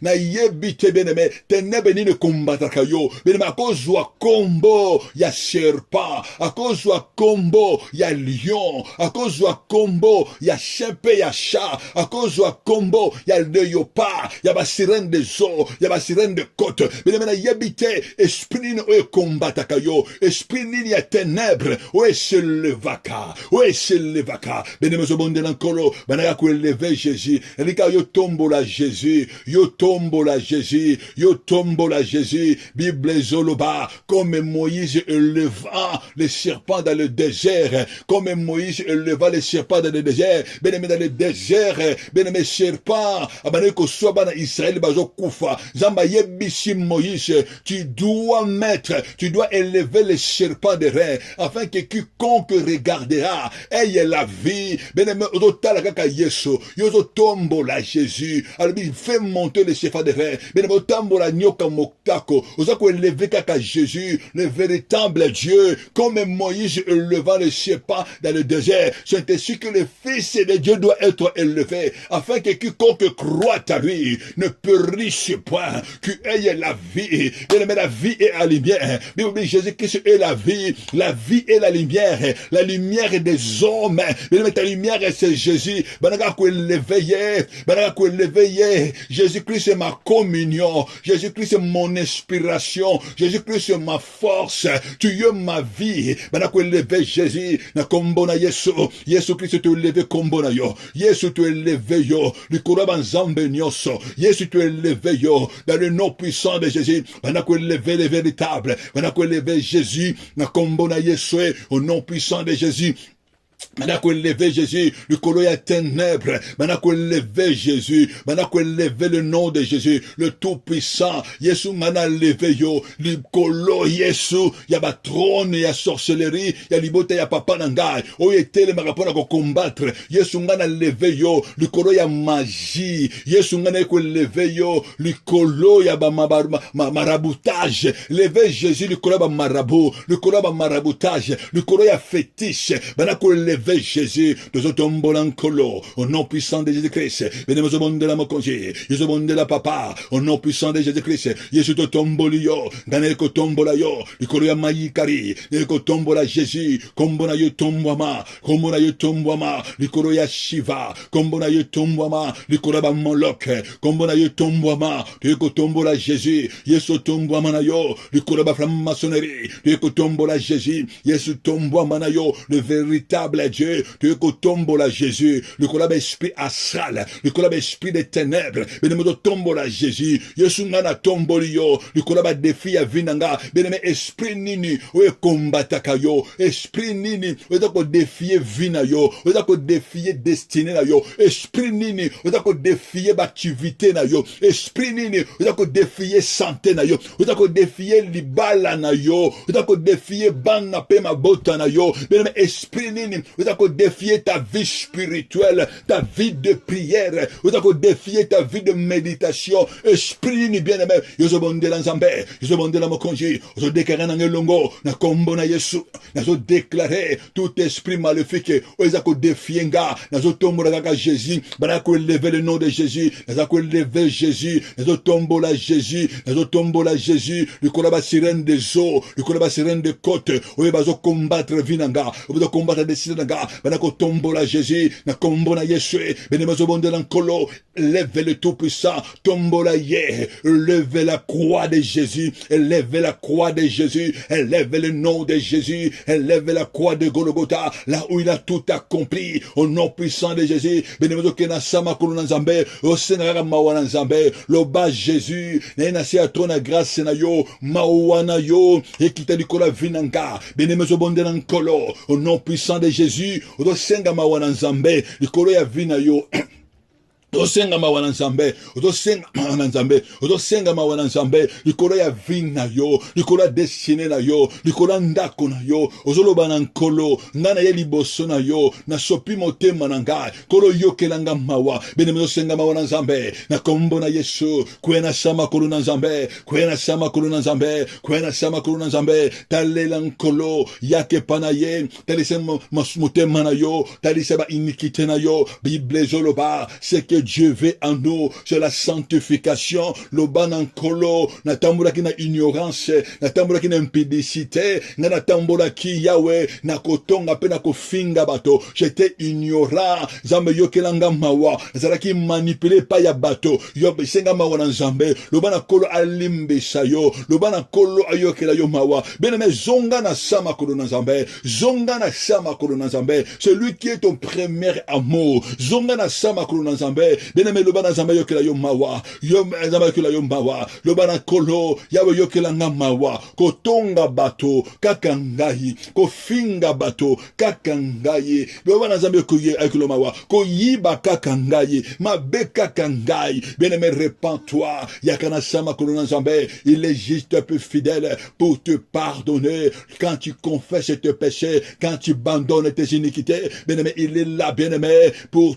na yebite beneme, tenebe ni ne combattre kayo, beneme à cause wa combo, ya serpent, à cause de combo, il y a lion, à cause de combo, il y a chimpe, il y a chat, à cause de combo, il y a le léopard, il y a la sirène des eaux, il y a la sirène de côte. Mais maintenant, il y a habité, esprit ni combat takayo, esprit ni ya ténèbres, ouais c'est le vaca, mais nous sommes dans colo, banaya ko lever Jésus, elika yo tombo la Jésus, Bible zoloba, comme Moïse éleva les serpents dans le désert, comme Moïse éleva les serpents dans le désert, bien-aimé dans le désert, bien-aimé serpent, abane ko soba na Israël bazo kufa, zamba yebisi Moïse, tu dois élever les serpents de reins, afin que quiconque regardera ait la vie, bien-aimé otala kaka Yesu, yozo tombo la Jésus, alors il fait monter les serpents de reins, bien-aimé otambo la nyoka moktako, ozako élever kaka Jésus, le véritable Dieu, comme Moïse élevant le serpent dans le désert. C'est ainsi que le Fils de Dieu doit être élevé, afin que quiconque croit à lui ne périsse point, qu'il ait la vie. Mais la vie est la lumière. Mais Jésus-Christ est la vie est la lumière des hommes. Mais ta lumière, c'est Jésus. Jésus-Christ est ma communion. Jésus-Christ est mon inspiration. Jésus-Christ est ma force. Tu es ma vie. Banako lever Jésus na kombo na Yesu. Yesu Christ tu lever kombo na yo. Yesu tu lever yo. Likura banzambe nyoso. Yesu tu lever yo dans le nom puissant de Jésus. Banako lever les véritables. Banako lever Jésus na kombo na Yesu au nom puissant de Jésus. Maintenant qu'on élevait Jésus, le colo ya ténèbres. Maintenant qu'on élevait Jésus, maintenant qu'on élevait le nom de Jésus, le Tout-Puissant. Yesu mana levé yo, le colo Yesu, ya ba trône, ya sorcellerie, ya libota ya papa nangai. O yetele marapona ko combattre. Yesu mana levé yo, le colo ya magie. Yesu mana ko levé yo, le colo ya ba maraboutage. Levé Jésus, le colo ba marabout, le colo ba maraboutage, le colo ya fétiche. Maintenant qu'on levé Jésus, nous tombons en colo, au nom puissant de Jésus-Christ. Venez au monde de la mokonji, Jésus monde de la papa, au nom puissant de Jésus-Christ. Jésus te tombe yo, gagne ko tombe la yo, le colo ya maïkari, le ko tombe la Jésus, combo na yo tombwama, combo na yo tombwama, le colo ya Shiva, combo na yo tombwama, le colo ba Moloch, combo na yo tombwama, le ko tombe la Jésus, Yesu tombwama na yo, le colo ba franc-maçonnerie, le ko tombe la Jésus, Yesu tombwama na yo, le véritable Dieu, tu es que tombe la Jésus, le collab esprit astral, le collab esprit des ténèbres, benemo tombe la Jésus, Yesu ngana tombo yo, le collab défi ya vinanga, beneme esprit nini, oe combataka yo, esprit nini, oe ko défier vina yo, oe ko défier destinée na yo, esprit nini, oe ko défier activité na yo, esprit nini, oe ko défier santé na yo, oe ko défier libala na yo, oe ko défier banga pe mabota na yo, beneme esprit nini, vous avez défier ta vie spirituelle, ta vie de prière, vous avez défier ta vie de méditation, esprit ni bien-aimé, vous avez bonde la Nzambe, vous avez bonde la Mokonji, vous avez déclaré dans le longo, na kombo na Yesu, vous avez déclaré tout esprit maléfique, vous avez défié nga, vous avez tombé la Jésus, vous avez levé le nom de Jésus, vous avez levé Jésus, vous avez tombé la Jésus, vous avez tombé la Jésus, le colaba sirène des eaux, le colaba sirène des côtes, vous avez combattre vinanga, vous avez combattre des sirènes, banako tombo la Jésus, na kombo na Yesu, benemazo bonde l'ankolo, lève le tout-puissant, tombo la Yé, lève la croix de Jésus, lève la croix de Jésus, lève le nom de Jésus, lève la croix de Golgotha, là où il a tout accompli, au nom puissant de Jésus, benemazo kena sama kulu nzambe, o senara mawana nzambe, loba Jésus, na se atona grâce na yo, mawana yo, ekita dikola vinanga, benemazo bonde l'ankolo, au nom puissant de Jésus, odo senga mawana nzambe, likolo ya vina yo, osenga mawana nzambe, osenga mawana nzambe, osenga mawana nzambe, likolo ya vina yo, likolo ya destine na yo, likolo ya ndako na yo, ozoloba na nkolo, ngana ye liboso na yo, na sopi motema na ngai, kolo yokelanga mawa, beneme osenga mawana nzambe, na kombo na Yesu, kwena sama kolo na nzambe, kwena sama kolo na nzambe, kwena sama kolo na nzambe, talela nkolo, yake panaye, talise motema na yo, talise ba iniquité na yo, Bible zoloba, c'est que Dieu veut en nous, c'est la sanctification, le banankolo, na tambola ki na ignorance, na tambola ki na impudicité, na tambola ki Yahweh, na kotonga pe na kofinga bato, j'étais ignorant, zambe yokelanga mawa, zalaki manipulé pa ya bato, yo senga mawa na nzambe, le banankolo alimbe sayo, le banankolo ayokela yo mawa, beneme zonga na sama kolo na nzambe, zonga na sama kolo na nzambe, celui qui est ton premier amour, zonga na sama kolo na nzambe, bien-aimé, le bana zamba yokela yo mawa, yo zamba yokela yo mawa, le bana kolo, yawe yokela nga mawa, kotonga bato, kakangai, kofinga bato, kakangai, le bana zamba yokela mawa, koyiba kakangai, mabe kakangai, bien-aimé, répands-toi, yakana sama kolona zambe, il est juste un peu fidèle pour te pardonner, quand tu confesses tes péchés, quand tu abandonnes tes iniquités, bien-aimé, il est là, bien-aimé, pour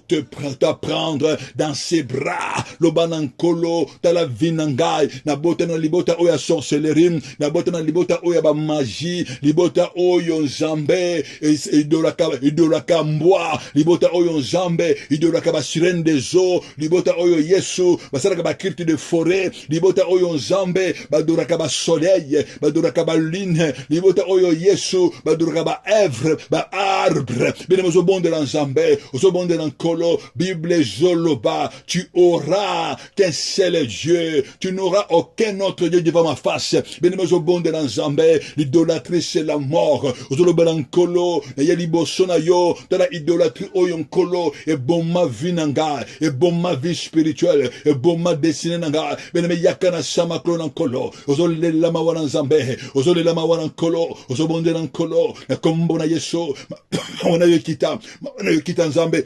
t'apprendre dans ses bras, le banankolo, ta la vinangai, na bota na libota oya sorcellerie, na bota na libota oya ba magie, libota oyo nzambe, idolaka mbwa, libota oyo nzambe, idolaka ba sirène des eaux, libota oyo Yesu, basalaka ba crypte de forêt, libota oyo nzambe, badoraka ba soleil, badoraka ba lune, libota oyo Yesu, badoraka ba œuvre, ba arbre, bene mozo bonde la nzambe, ozo bonde la nkolo, Bible zolo Zoloba, tu auras qu'un seul Dieu, tu n'auras aucun autre Dieu devant ma face. Bien-aimé, Zobonde dans Zambé, l'idolâtrie c'est la mort. Zoloba dans Kolo, et Yalibosona yo, dans la idolâtrie oyon Kolo, et bon ma vie nanga, et bon ma vie spirituelle, et bon ma destinée nanga. Bien-aimé, Yakana Samaklo dans Kolo, Ozole lama wana Zambé, Ozole lama wana Kolo, Ozobonde dans Kolo, na kombo na Yeso, wana yekita Nzambe.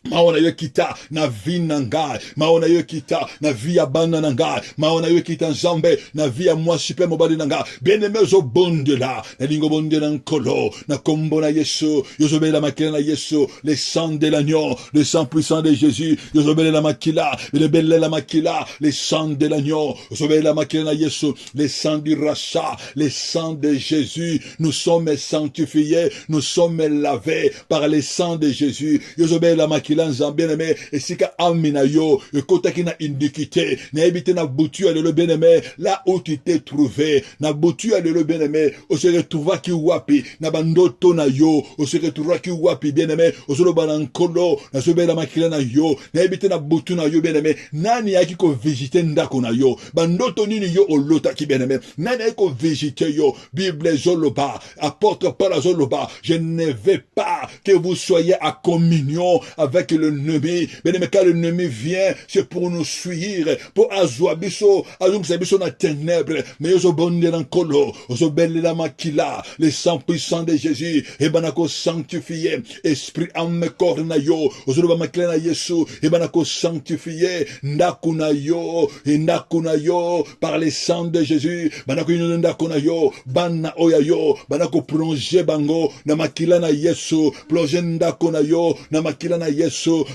Maona yo kita na vi nanga, maona yo kita na vi ya bana nanga, maona yo kita Nzambe na vi ya mwasi pe mobali nanga. Bien-aimé zo bonde la, na lingo bonde na nkolo, na kombo na Yesu, yozobe la makila na Yesu, le sang de l'agneau, le sang puissant de Jésus, yozobe la makila, le belle la makila, le sang de l'agneau, yozobe la makila na Yesu, le sang du rachat, le sang de Jésus, nous sommes sanctifiés, nous sommes lavés par le sang de Jésus, yozobe la makila bien-aimé, et si ka amina yo, kota ki na iniquité, na ebite na boutu à le bien-aimé, là où tu t'es trouvé, na boutu à le bien-aimé, on se retrouva ki wapi, na bandoto na yo, on se retrouva ki wapi, bien-aimé, on se retrouva na nkolo, na sobe la makila na yo, na ebite na boutu na yo, bien-aimé, nani ya ki ko visite ndako na yo, bandoto nini yo olota ki bien-aimé, nani ya ki ko visite yo, Bible zoloba, apôtre Paul zoloba, je ne veux pas que vous soyez à communion avec l'ennemi. Bien-aimé, quand l'ennemi vient, c'est pour nous suivre, pour azouabiso, azouabiso na ténèbres, mais yoso bonde dans kolo, yoso belle la makila, le sang puissant de Jésus, et banako sanctifié, esprit âme corps na yo, yoso ba makila na Yesu, et banako sanctifié, ndakuna yo, et ndakuna yo, par le sang de Jésus, banako ino ndakuna yo, bana oya yo, banako plonger bango, na makila na Yesu, plonger ndakuna yo, na makila na Yesu,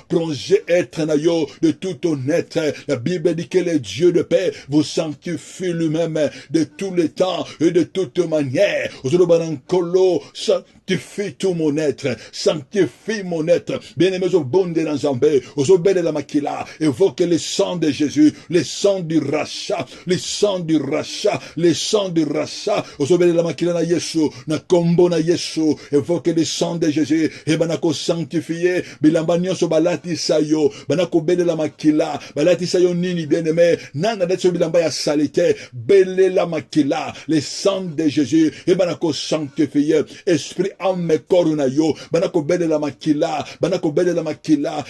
plongez être na yo de tout honnête. La Bible dit que le Dieu de paix vous sanctifie lui-même de tous les temps et de toute manière. Sanctifie tout mon être, sanctifie mon être. Bien-aimé, au bon de l'Anzambé, aux obèdes de la makila, évoque le sang de Jésus, le sang du rachat, le sang du rachat, le sang du rachat, aux obèdes de la makila na Yesu, na kombo na Yesu, évoque le sang de Jésus, et banako sanctifié, bilamba nyonso balati sayo, banako bele la makila, balati sayo nini bien-aimé, nana d'être bilamba ya salite, bele la makila, le sang de Jésus, et banako sanctifié, esprit âme corps na yo, banako bele la makila,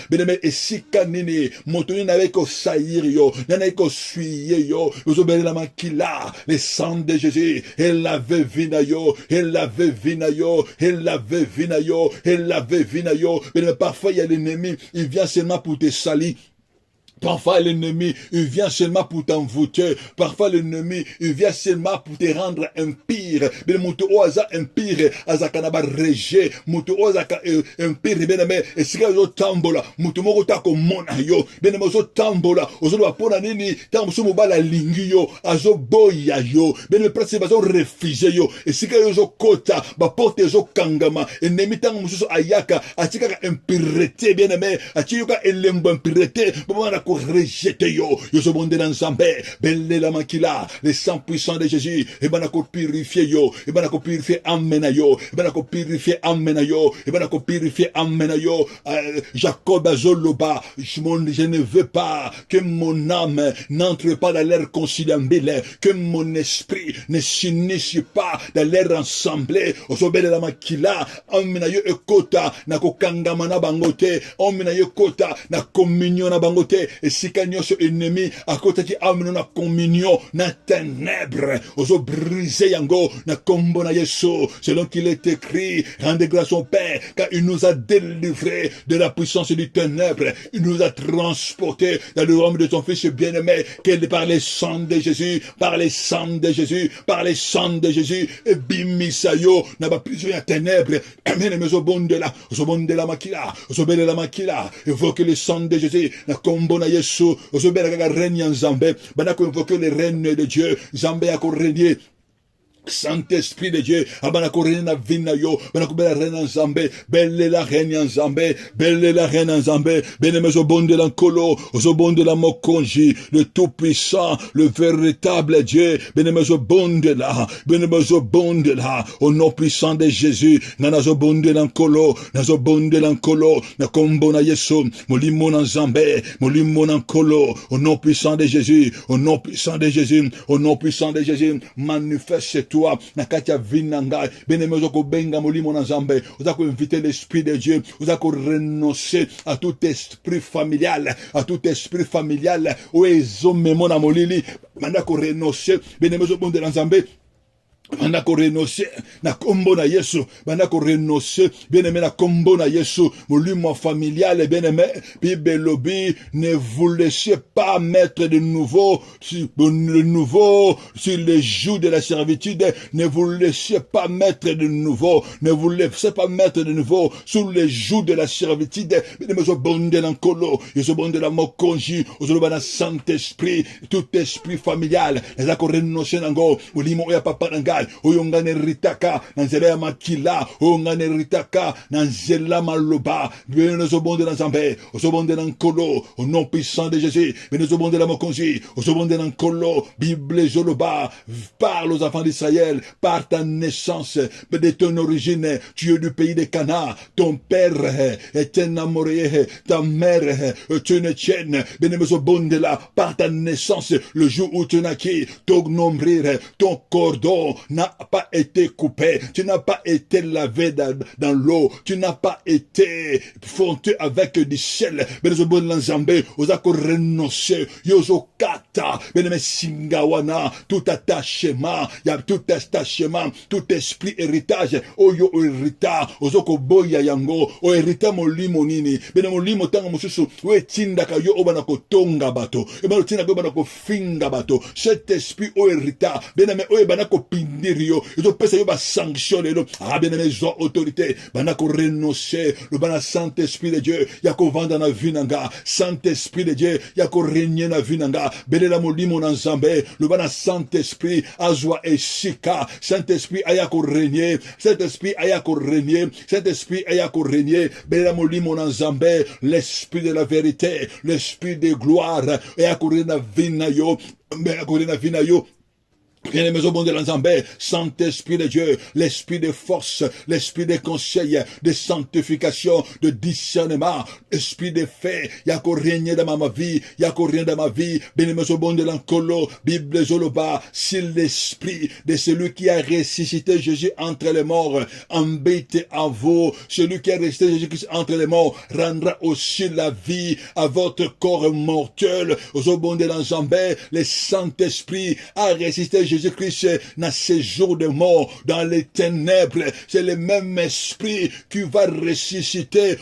bien-aimé, esika nini, moto na ko saïr yo, nana ko suye yo, ozo bele la makila, le sang de Jésus, elle lave vina yo, elle lave vina yo, elle lave vina yo, elle lave vina yo, bien-aimé, parfois il y a l'ennemi, il vient seulement pour te salir. Parfois l'ennemi, il vient seulement pour t'envoûter. Parfois l'ennemi, il vient seulement pour te rendre impire. Mais mutu oza impire, azakanaba rejet. Mutu oza impire, bien aimé. Et si yo tambola, mutu moko tako mona yo. Bien aimé, zo tambola. Ozo lo apona nini, tambo so mobala lingi yo. Azo boya yo. Bien aimé, presque bazo refuse yo. Et si yo zo kota, ba porte zo kangama. Ennemi tango mususo ayaka, atika impirete, bien aimé. Atika elembo impirete. Rejeté yo, yo so bonde dans Zambé, belle la makila, le sang puissant de Jésus, et banako purifier yo, et banako purifier amena yo, et banako purifier amena yo, et banako purifier amena yo, Jacob azoloba, je ne veux pas que mon âme n'entre pas dans l'air conciliable, que mon esprit ne s'initie pas dans l'air ensemble, oso belle la makila, amena yo ekota, na kokangama na bangote, amena yo kota, na communion na bangote, et si kanyoso ennemi à côté qui amène na communion na ténèbres oso briser yango na kombo na Yesu selon qu'il est écrit rendez grâce au Père car il nous a délivrés de la puissance du ténèbre, il nous a transportés dans le royaume de son fils bien-aimé qu'elle par le sang de Jésus, par le sang de Jésus, par le sang de Jésus et bimisayo na ba prison ya ténèbres amen mais au bon de la makila au bel de la makila évoque le sang de Jésus na kombo na Yesu, ozo bela kaka règne en Zambé, bana ko invoquer les reines de Dieu, Zambé a ko régner Saint-Esprit de Dieu, abanako rena vina yo, banako bela rena nzambe, belle la reine nzambe, belle la reine nzambe, benemezo bonde l'ankolo, ozo bonde la mokonji, le tout-puissant, le véritable Dieu, benemezo bonde la, au nom puissant de Jésus, nanazo bonde l'ankolo, nazo bonde l'ankolo, na kombo na Yesu, molimo na nzambe, molimo na nkolo, au nom puissant de Jésus, au nom puissant de Jésus, au nom puissant de Jésus, manifeste toi, nakati ya vinanga, benemezo ko benga molimo na nzambe, oza ko inviter l'esprit de Dieu, oza ko renoncer à tout esprit familial, ou ezo memo na molili, manda ko renoncer, benemezo bonde na nzambe, banda ko renoncer na kombo na Yesu, banda ko renoncer bien-aimé na kombo na Yesu, molimo familial bien-aimé, Bible lobi, ne vous laissez pas mettre de nouveau sur les jougs de la servitude, ne vous laissez pas mettre de nouveau, sur les jougs de la servitude, bien-aimé zo bonde l'ankolo, zo bonde la mokonji, zo bana Saint-Esprit, tout esprit familial, eza ko renoncer nango, molimo ya papa nanga oyongane ritaka nanzela ya makila, oyongane ritaka nanzela maloba, bene zobonde na nzambe, ozobonde na nkolo, au nom puissant de Jésus, bene zobonde la mokonzi, ozobonde na nkolo, Bible zoloba, parle aux enfants d'Israël, par ta naissance, de ton origine, tu es du pays de Cana, ton père est un Amoréen, ta mère est une Étienne, bene zobonde la, par ta naissance, le jour où tu naquis, ton nombril, ton cordon n'a pas été coupé, tu n'as pas été lavé dans l'eau, tu n'as pas été fondu avec du sel, benezo lanzambe, ozako renoncer, yozo kata, beneme singawana, tout attachement, tout esprit héritage, oyo hérita, ozoko boya yango, o hérita molimo nini, benemo limo tanga mususu, we tinda ka yo obana ko tonga bato, ebano tinda ko obana ko finga bato, cet esprit o hérita, beneme o ebana ko pindirio, ezo pesa yo ba sanction lelo, beneme zo autorité, bana ko renoncer, le bana Saint-Esprit de Dieu, yako vanda na vinanga, Saint-Esprit de Dieu, yako régner na vinanga, belela molimo na nzambe, le bana Saint-Esprit, azwa esika, Saint-Esprit ayako régner, Saint-Esprit ayako régner, Saint-Esprit ayako régner, belela molimo na nzambe, l'esprit de la vérité, l'esprit de gloire, ayako rena vinayo, ayako rena vinayo, bien-aimés au bon de l'ensemble, Saint-Esprit de Dieu, l'esprit de force, l'esprit de conseil, de sanctification, de discernement, esprit de fait, yako régner dans ma vie, yako rien dans ma vie, bien-aimés au bon de l'encolo, Bible zoloba, si l'esprit de celui qui a ressuscité Jésus entre les morts, habite à vous, celui qui a ressuscité Jésus-Christ entre les morts, rendra aussi la vie à votre corps mortel, au bon de l'ensemble, le Saint-Esprit a ressuscité Jésus-Christ dans ses jours de mort, dans les ténèbres, c'est le même esprit qui va ressusciter.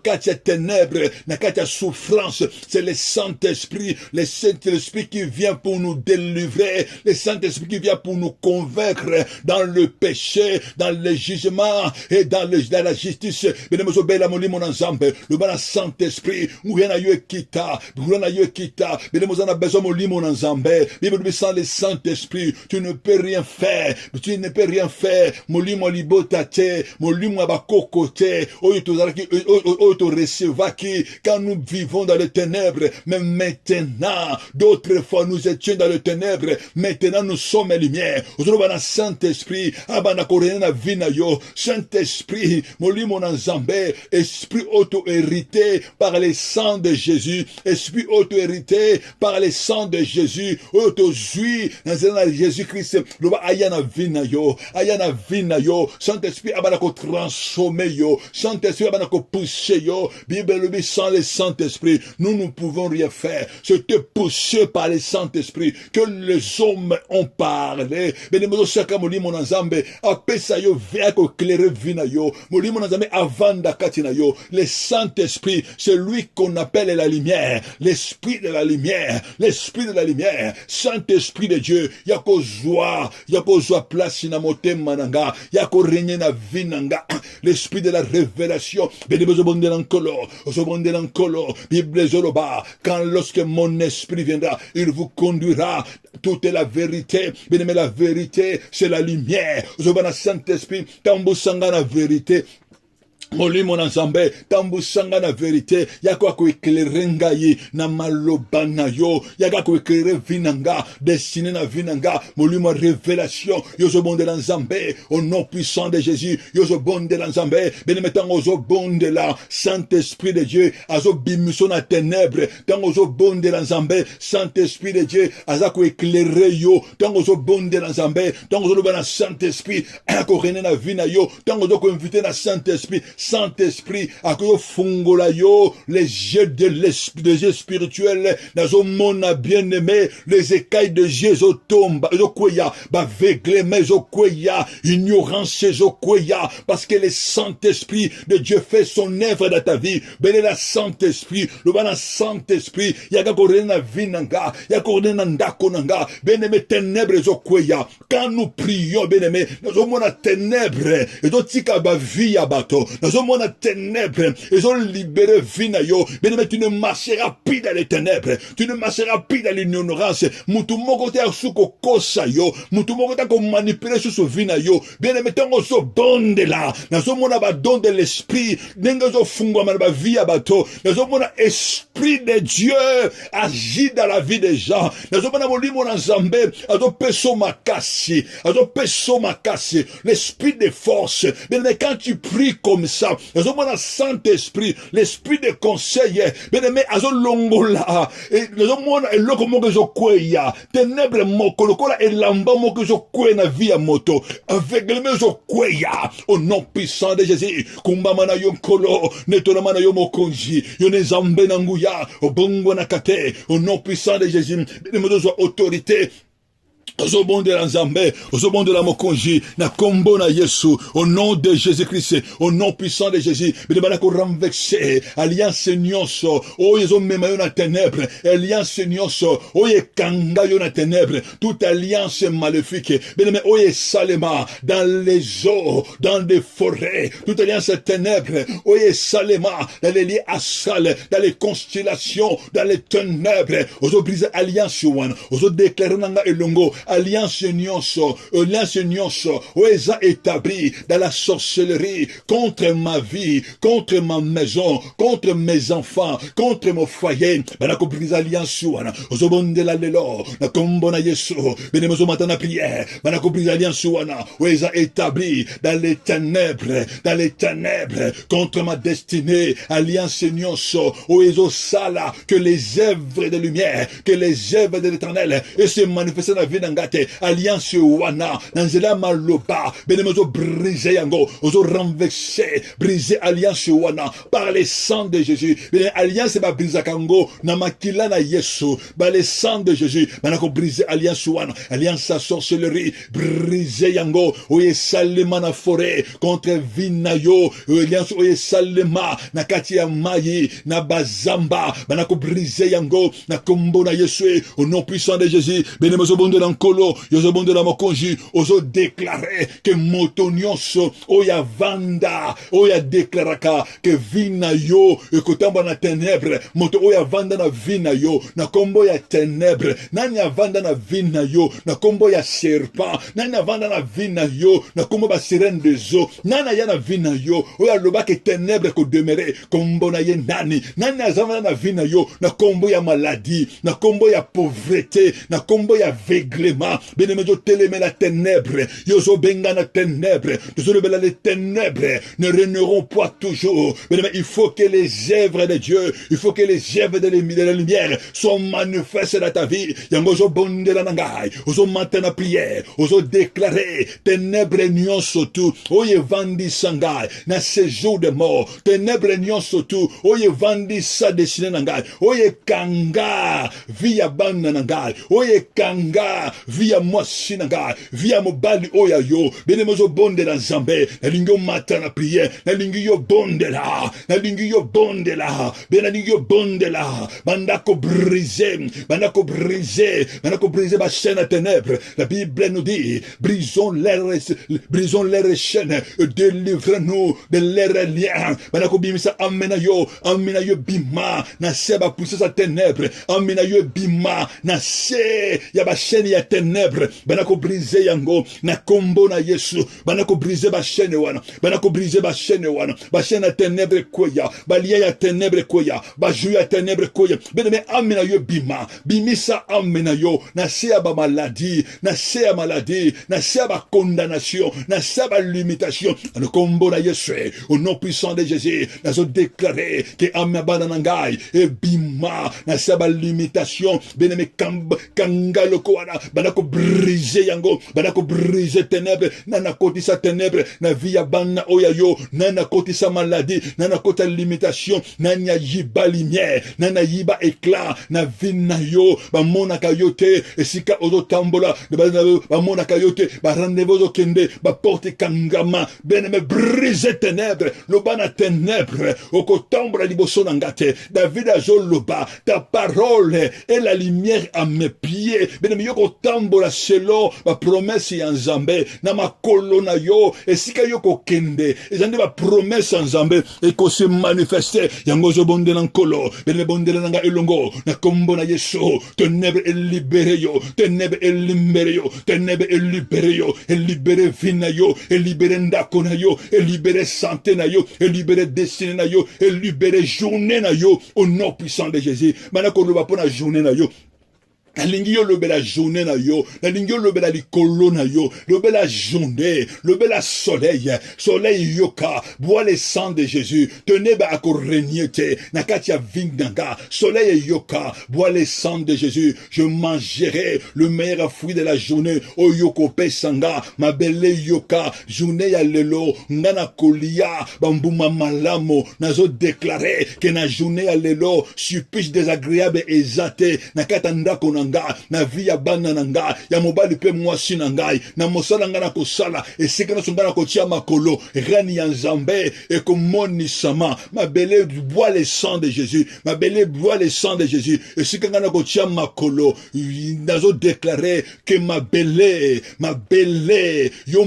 Katia ténèbres, na katia souffrance, c'est le Saint-Esprit, le Saint-Esprit qui vient pour nous délivrer, le Saint-Esprit qui vient pour nous convaincre dans le péché, dans le jugement et dans la justice. Le bon Saint-Esprit, nous y yo kita, nous a besoin de mon ensemble. Bible sans le Saint-Esprit, tu ne peux rien faire. Molimo libotate, molimo abakokote, oyo recevaki, quand nous vivons dans les ténèbres, mais maintenant, d'autres fois nous étions dans les ténèbres, maintenant nous sommes lumière. Aujourd'hui, Saint-Esprit, abana korena vina yo, Saint-Esprit, molimo nanzambe, esprit auto-hérité par les sangs de Jésus, esprit auto-hérité par les sangs de Jésus, autozui dans Jésus-Christ, le ayana vina yo, Saint-Esprit abana ko transformer yo, Saint-Esprit abana ko pousser yo, Bible le sans le Saint-Esprit, nous ne pouvons rien faire. C'était poussé par le Saint-Esprit que les hommes ont parlé. Benemozo saka molimo na nzambe, apesa yo vea ko clairer vina yo, molimo na nzambe avanda katina yo. Le Saint-Esprit, c'est lui qu'on appelle la lumière, l'esprit de la lumière, l'esprit de la lumière. lumière. Saint-Esprit de Dieu, yako joie place na motema nanga, yako régner na vie nanga. L'esprit de la révélation, Bible Zoloba, quand lorsque mon esprit viendra, il vous conduira toute la vérité. Bien-aimé, la vérité, c'est la lumière. Zobana Saint-Esprit, tambusanga la vérité. Molimo na Nzambe, tambusanga na vérité, yako ko éclairer ngai na maloba na yo, yako éclairer vinanga, destiné na vinanga, molimo révélation, yozo bonde na Nzambe, au nom puissant de Jésus, yozo bonde na Nzambe, benemetan ozo bonde la, Saint-Esprit de Dieu, azo bimiso na ténèbres, tant ozo bonde na Nzambe, Saint-Esprit de Dieu, azako éclairer yo, tant ozo bonde na Nzambe, tant ozo loba na Saint-Esprit, ako rene na vina yo, tant ozo ko inviter na Saint-Esprit, Saint-Esprit, akoyo fungola yo, les yeux de l'esprit, des yeux spirituels, nazo mona bien-aimé, les écailles de Jésus tombent, zo kweya, ba vegle mais zo kweya, ignorance zo kweya, parce que le Saint-Esprit de Dieu fait son œuvre dans ta vie, ben la Saint-Esprit, le bana Saint-Esprit, yaga korena na vinanga, yaga korena ndako nanga, bien-aimé ténèbres zo kweya, quand nous prions, bien-aimé, nazo mona ténèbres, et zo tika ba vie ya bato, nazo mona ténèbres, ils ont libéré Vinayo. Bien aimé, tu ne marcheras plus dans les ténèbres, tu ne marcheras plus dans l'ignorance. Mutu moko te asuko kosa yo, mutu moko te ko manipuler sur ce Vinayo. Bien aimé, tango so bonde là, nazo mona ba don de l'esprit, nengo zo fungwa ba vie abato, nazo mona esprit de Dieu agit dans la vie des gens. Nazo mona molimo na Nzambe, azo peso makasi, l'esprit de force. Bien aimé, quand tu pries comme ça, le Saint-Esprit, l'esprit de conseil, bien aimé, azo longola, et le monde est loko moko zo kweya, ténèbres moko, lokola elamba moko zo kwe na vie à moto, avec le mot zo kweya, au nom puissant de Jésus, kumbama na yo kolo, netona na yo mokonji, yone zambe na nguya, au bongo na kate, au nom puissant de Jésus, bien aimé, zo autorité, Ozobonde la Nzambe, ozobonde la Mokonji, na kombo na Yesu, au nom de Jésus-Christ, au nom puissant de Jésus, bidebana ko renverser, alliance nyonso, o yezo mema yo na ténèbres, alliance nyonso, o ye kanga yo na ténèbres, toute alliance maléfique, bideme o ye salema, dans les eaux, dans les forêts, toute alliance ténèbres, o ye salema, dans les lieux astrales, dans les constellations, dans les ténèbres, ozo brise alliance one, ozo déclarer nanga elongo, alliance nyonso, oeza établi dans la sorcellerie, contre ma vie, contre ma maison, contre mes enfants, contre mon foyer, banako brise alliance wana, ozobonde la lelo, na kombo na Yesu, benemozo matana prière, banako brise alliance wana, oeza établi dans les ténèbres, contre ma destinée, alliance nyonso, oezo sala, que les œuvres de lumière, que les œuvres de l'Éternel, et se manifester dans la vie ngate alliance wana nanzela maloba benemozo briser yango ozo renverser briser alliance wana par le sang de Jésus. Bene alliance ba briser kango na makila na Yesu ba le sang de Jésus banako briser alliance wana alliance à sorcellerie briser yango oye salema na forêt contre vinayo alliance oye salema na kati ya mayi na bazamba banako briser yango na kombo na Yesu au nom puissant de Jésus. Benemozo bonde na kolo yozo bonde la mokonji ozo déclarer que motonyonso oya vanda oya déclaraka que vina yo ekotamba na ténèbres moto oya vanda na vina yo na kombo ya ténèbres nani avanda na vina yo na kombo ya serpent nani avanda na vina yo na kombo ba sirène des eaux nani ya na vina yo oya loba que ténèbres ko demeurer kombo na ye nani azavanda na vina yo na kombo ya maladie na kombo ya pauvreté na kombo ya aveuglement. Bien-aimé, télémé la ténèbre, yozo benga na ténèbre, les ténèbres ne régneront pas toujours. Bien-aimé, il faut que les œuvres de Dieu, il faut que les œuvres de la lumière soient manifestes dans ta vie. Yangozo bonde la nangai, ozo matin na prière, ozo déclarer ténèbres nyonso tout, oye vandi sangai, na séjour de mort, ténèbres nyonso tout, oye vandi sa destiné nangai, oye kanga, via banda nangai, oye kanga, via moi sinanga, via mobali oya yo, bien-aimé zo bonde la Nzambe, na lingo matin na prière, na lingo yo bonde la, na lingo yo bonde la, bien na lingo yo bonde la, bandako briser, bandako briser, ba chaîne à ténèbres. La Bible nous dit, brisons les chaînes, délivrez-nous de leurs liens. Bandako bimisa amena yo bima, na seba pousse sa ténèbres, amena yo bima, na se ya ba chaîne ya ténèbres, bandako briser yango, na kombo na Yesu, bandako briser ba chaîne wana, bandako briser ba chaîne wana, ba chaîne à ténèbres koya, ba lien ya ténèbres koya, ba jou ya ténèbres koya, beneme amena yo bima, bimisa amena yo, na se ya ba maladie, na se ya maladie, na se ya ba condamnation, na se ya ba limitation, na kombo na Yesu, au nom puissant de Jésus, na zo déclarer que amena bananangai, e bima, na se ya ba limitation, beneme kanga loko wana, banako briser yango, banako briser ténèbres, nana kotisa ténèbres, na via bana oya yo, nana kotisa maladie, nana kota limitation, nana yiba lumière, nana yiba éclat, na vina yo, ba mona kayote, esika ozo tambola, ba mona kayote, ba rendez-vous ozo kende, ba porte kangama, beneme briser ténèbres, lobana ténèbres, oko tambra liboso nangate, David azo loba, ta parole est la lumière à mes pieds, beneme yoko tambola selon ba promesse ya Nzambe, na makolo na yo, esika yoko kende, ezande ba promesse ya Nzambe, eko se manifester, yango zo bonde na nkolo, beneme bonde na nga elongo, na kombo na Yesu, ténèbres et libéré yo, ténèbres et libéré yo, ténèbres et libéré yo, et libéré vie na yo, et libéré ndako na yo, et libéré santé na yo, et libéré destinée na yo, et libéré journée na yo, au nom puissant de Jésus. Manako lo ba pona journée na yo. La lingi yo lobe la journée na yo, la lingi yo lobe la likolo na yo, lobe la journée, lobe la soleil yoka, bois le sang de Jésus, tenez ba ako régner te, nakatia vinganga, soleil yoka, bois le sang de Jésus, je mangerai le meilleur fruit de la journée, o yoko pesanga, ma belle yoka, journée ya lelo, ngana kolia, bambuma malamo, nazo déclaré que na journée ya lelo, supplice désagréable exaté, nakatanda kona na vie ya bana nanga ya mobali pe mwasi nangai na mosala ngana kosala esika na songana kotia makolo rani ya Nzambe et komoni sama ma belle bois le sang de Jésus, ma belle bois le sang de Jésus esika ngana kotia makolo nazo déclarer que ma belle yo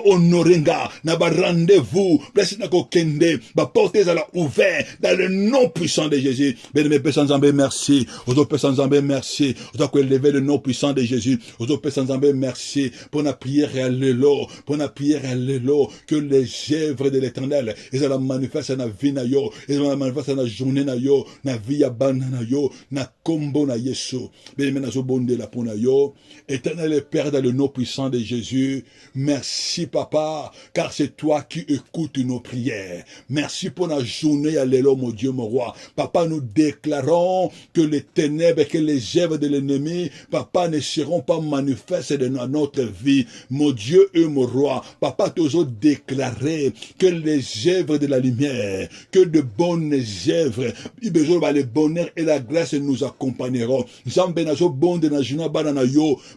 honorenga na ba rendez-vous blessé na kokende ba portes à la ouvert dans le nom puissant de Jésus. Bien-aimé Père Nzambe, merci. Aux autres personnes en merci. Aux autres élever le nom puissant de Jésus. Aux autres personnes en merci. Pour la prière à l'élo. Pour la prière à l'élo. Que les œuvres de l'éternel. Ils la manifestent na vie na yo. Ils la manifestent na journée na yo. Na vie ya bana na yo. Na combo na Yesu. Bien na zo bonde la pour na yo. Éternel Père dans le nom puissant de Jésus. Merci papa. Car c'est toi qui écoutes nos prières. Merci pour la journée à l'élo mon Dieu mon roi. Papa nous déclarons que les ténèbres et que les œuvres de l'ennemi, papa, ne seront pas manifestes dans notre vie. Mon Dieu et mon roi, papa, toujours déclaré que les œuvres de la lumière, que de bonnes œuvres, le bonheur et la grâce nous accompagneront.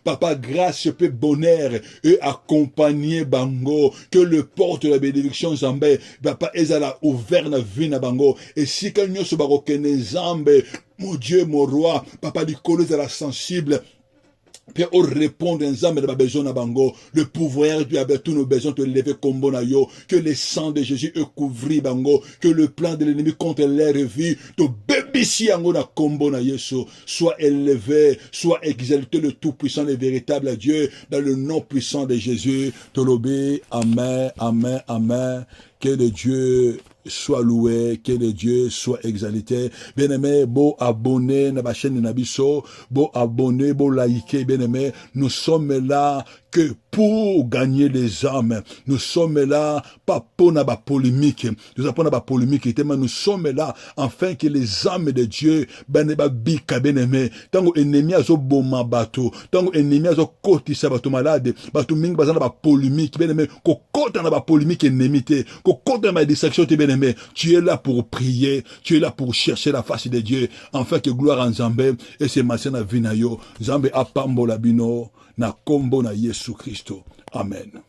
Papa, grâce et bonheur et accompagner bango, que le porte de la bénédiction Zambé, papa, ezala ouvert na vie na bango, et si quelqu'un se barokene Zambé, mon Dieu, mon roi, papa du colo de la sensible, Père, on répond ensemble de ma besoin à bango, le pouvoir de avec tous nos besoins te lever comme bon ayo, que le sang de Jésus ait couvri bango, que le plan de l'ennemi contre l'air vie, te bébissi ango na combo na Yesu, soit élevé, soit exalté le tout-puissant et véritable Dieu, dans le nom puissant de Jésus, te l'obéis, amen, amen, amen, que le Dieu soit loué, que le Dieu soit exalté. Bien-aimé, beau abonné na ba chaîne Nabiso, beau abonné, beau liker, bien-aimé, nous sommes là que pour gagner les âmes, nous sommes là, pas pour la polémique, nous sommes là, afin que les âmes de Dieu, bien-aimé, tant que l'ennemi a zo boma bateau, tant que l'ennemi a zo kotisa bateau malade, bateau mingi bazana ba polémique, bien-aimé, ko kota na ba polémique ennemi te, ko kota na ba distraction te, bien-aimé, tu es là pour prier, tu es là pour chercher la face de Dieu, afin que gloire en Nzambe, et c'est ma na vinayo, Nzambe apambo la bino, na kombo na Yesu Christo. Amen.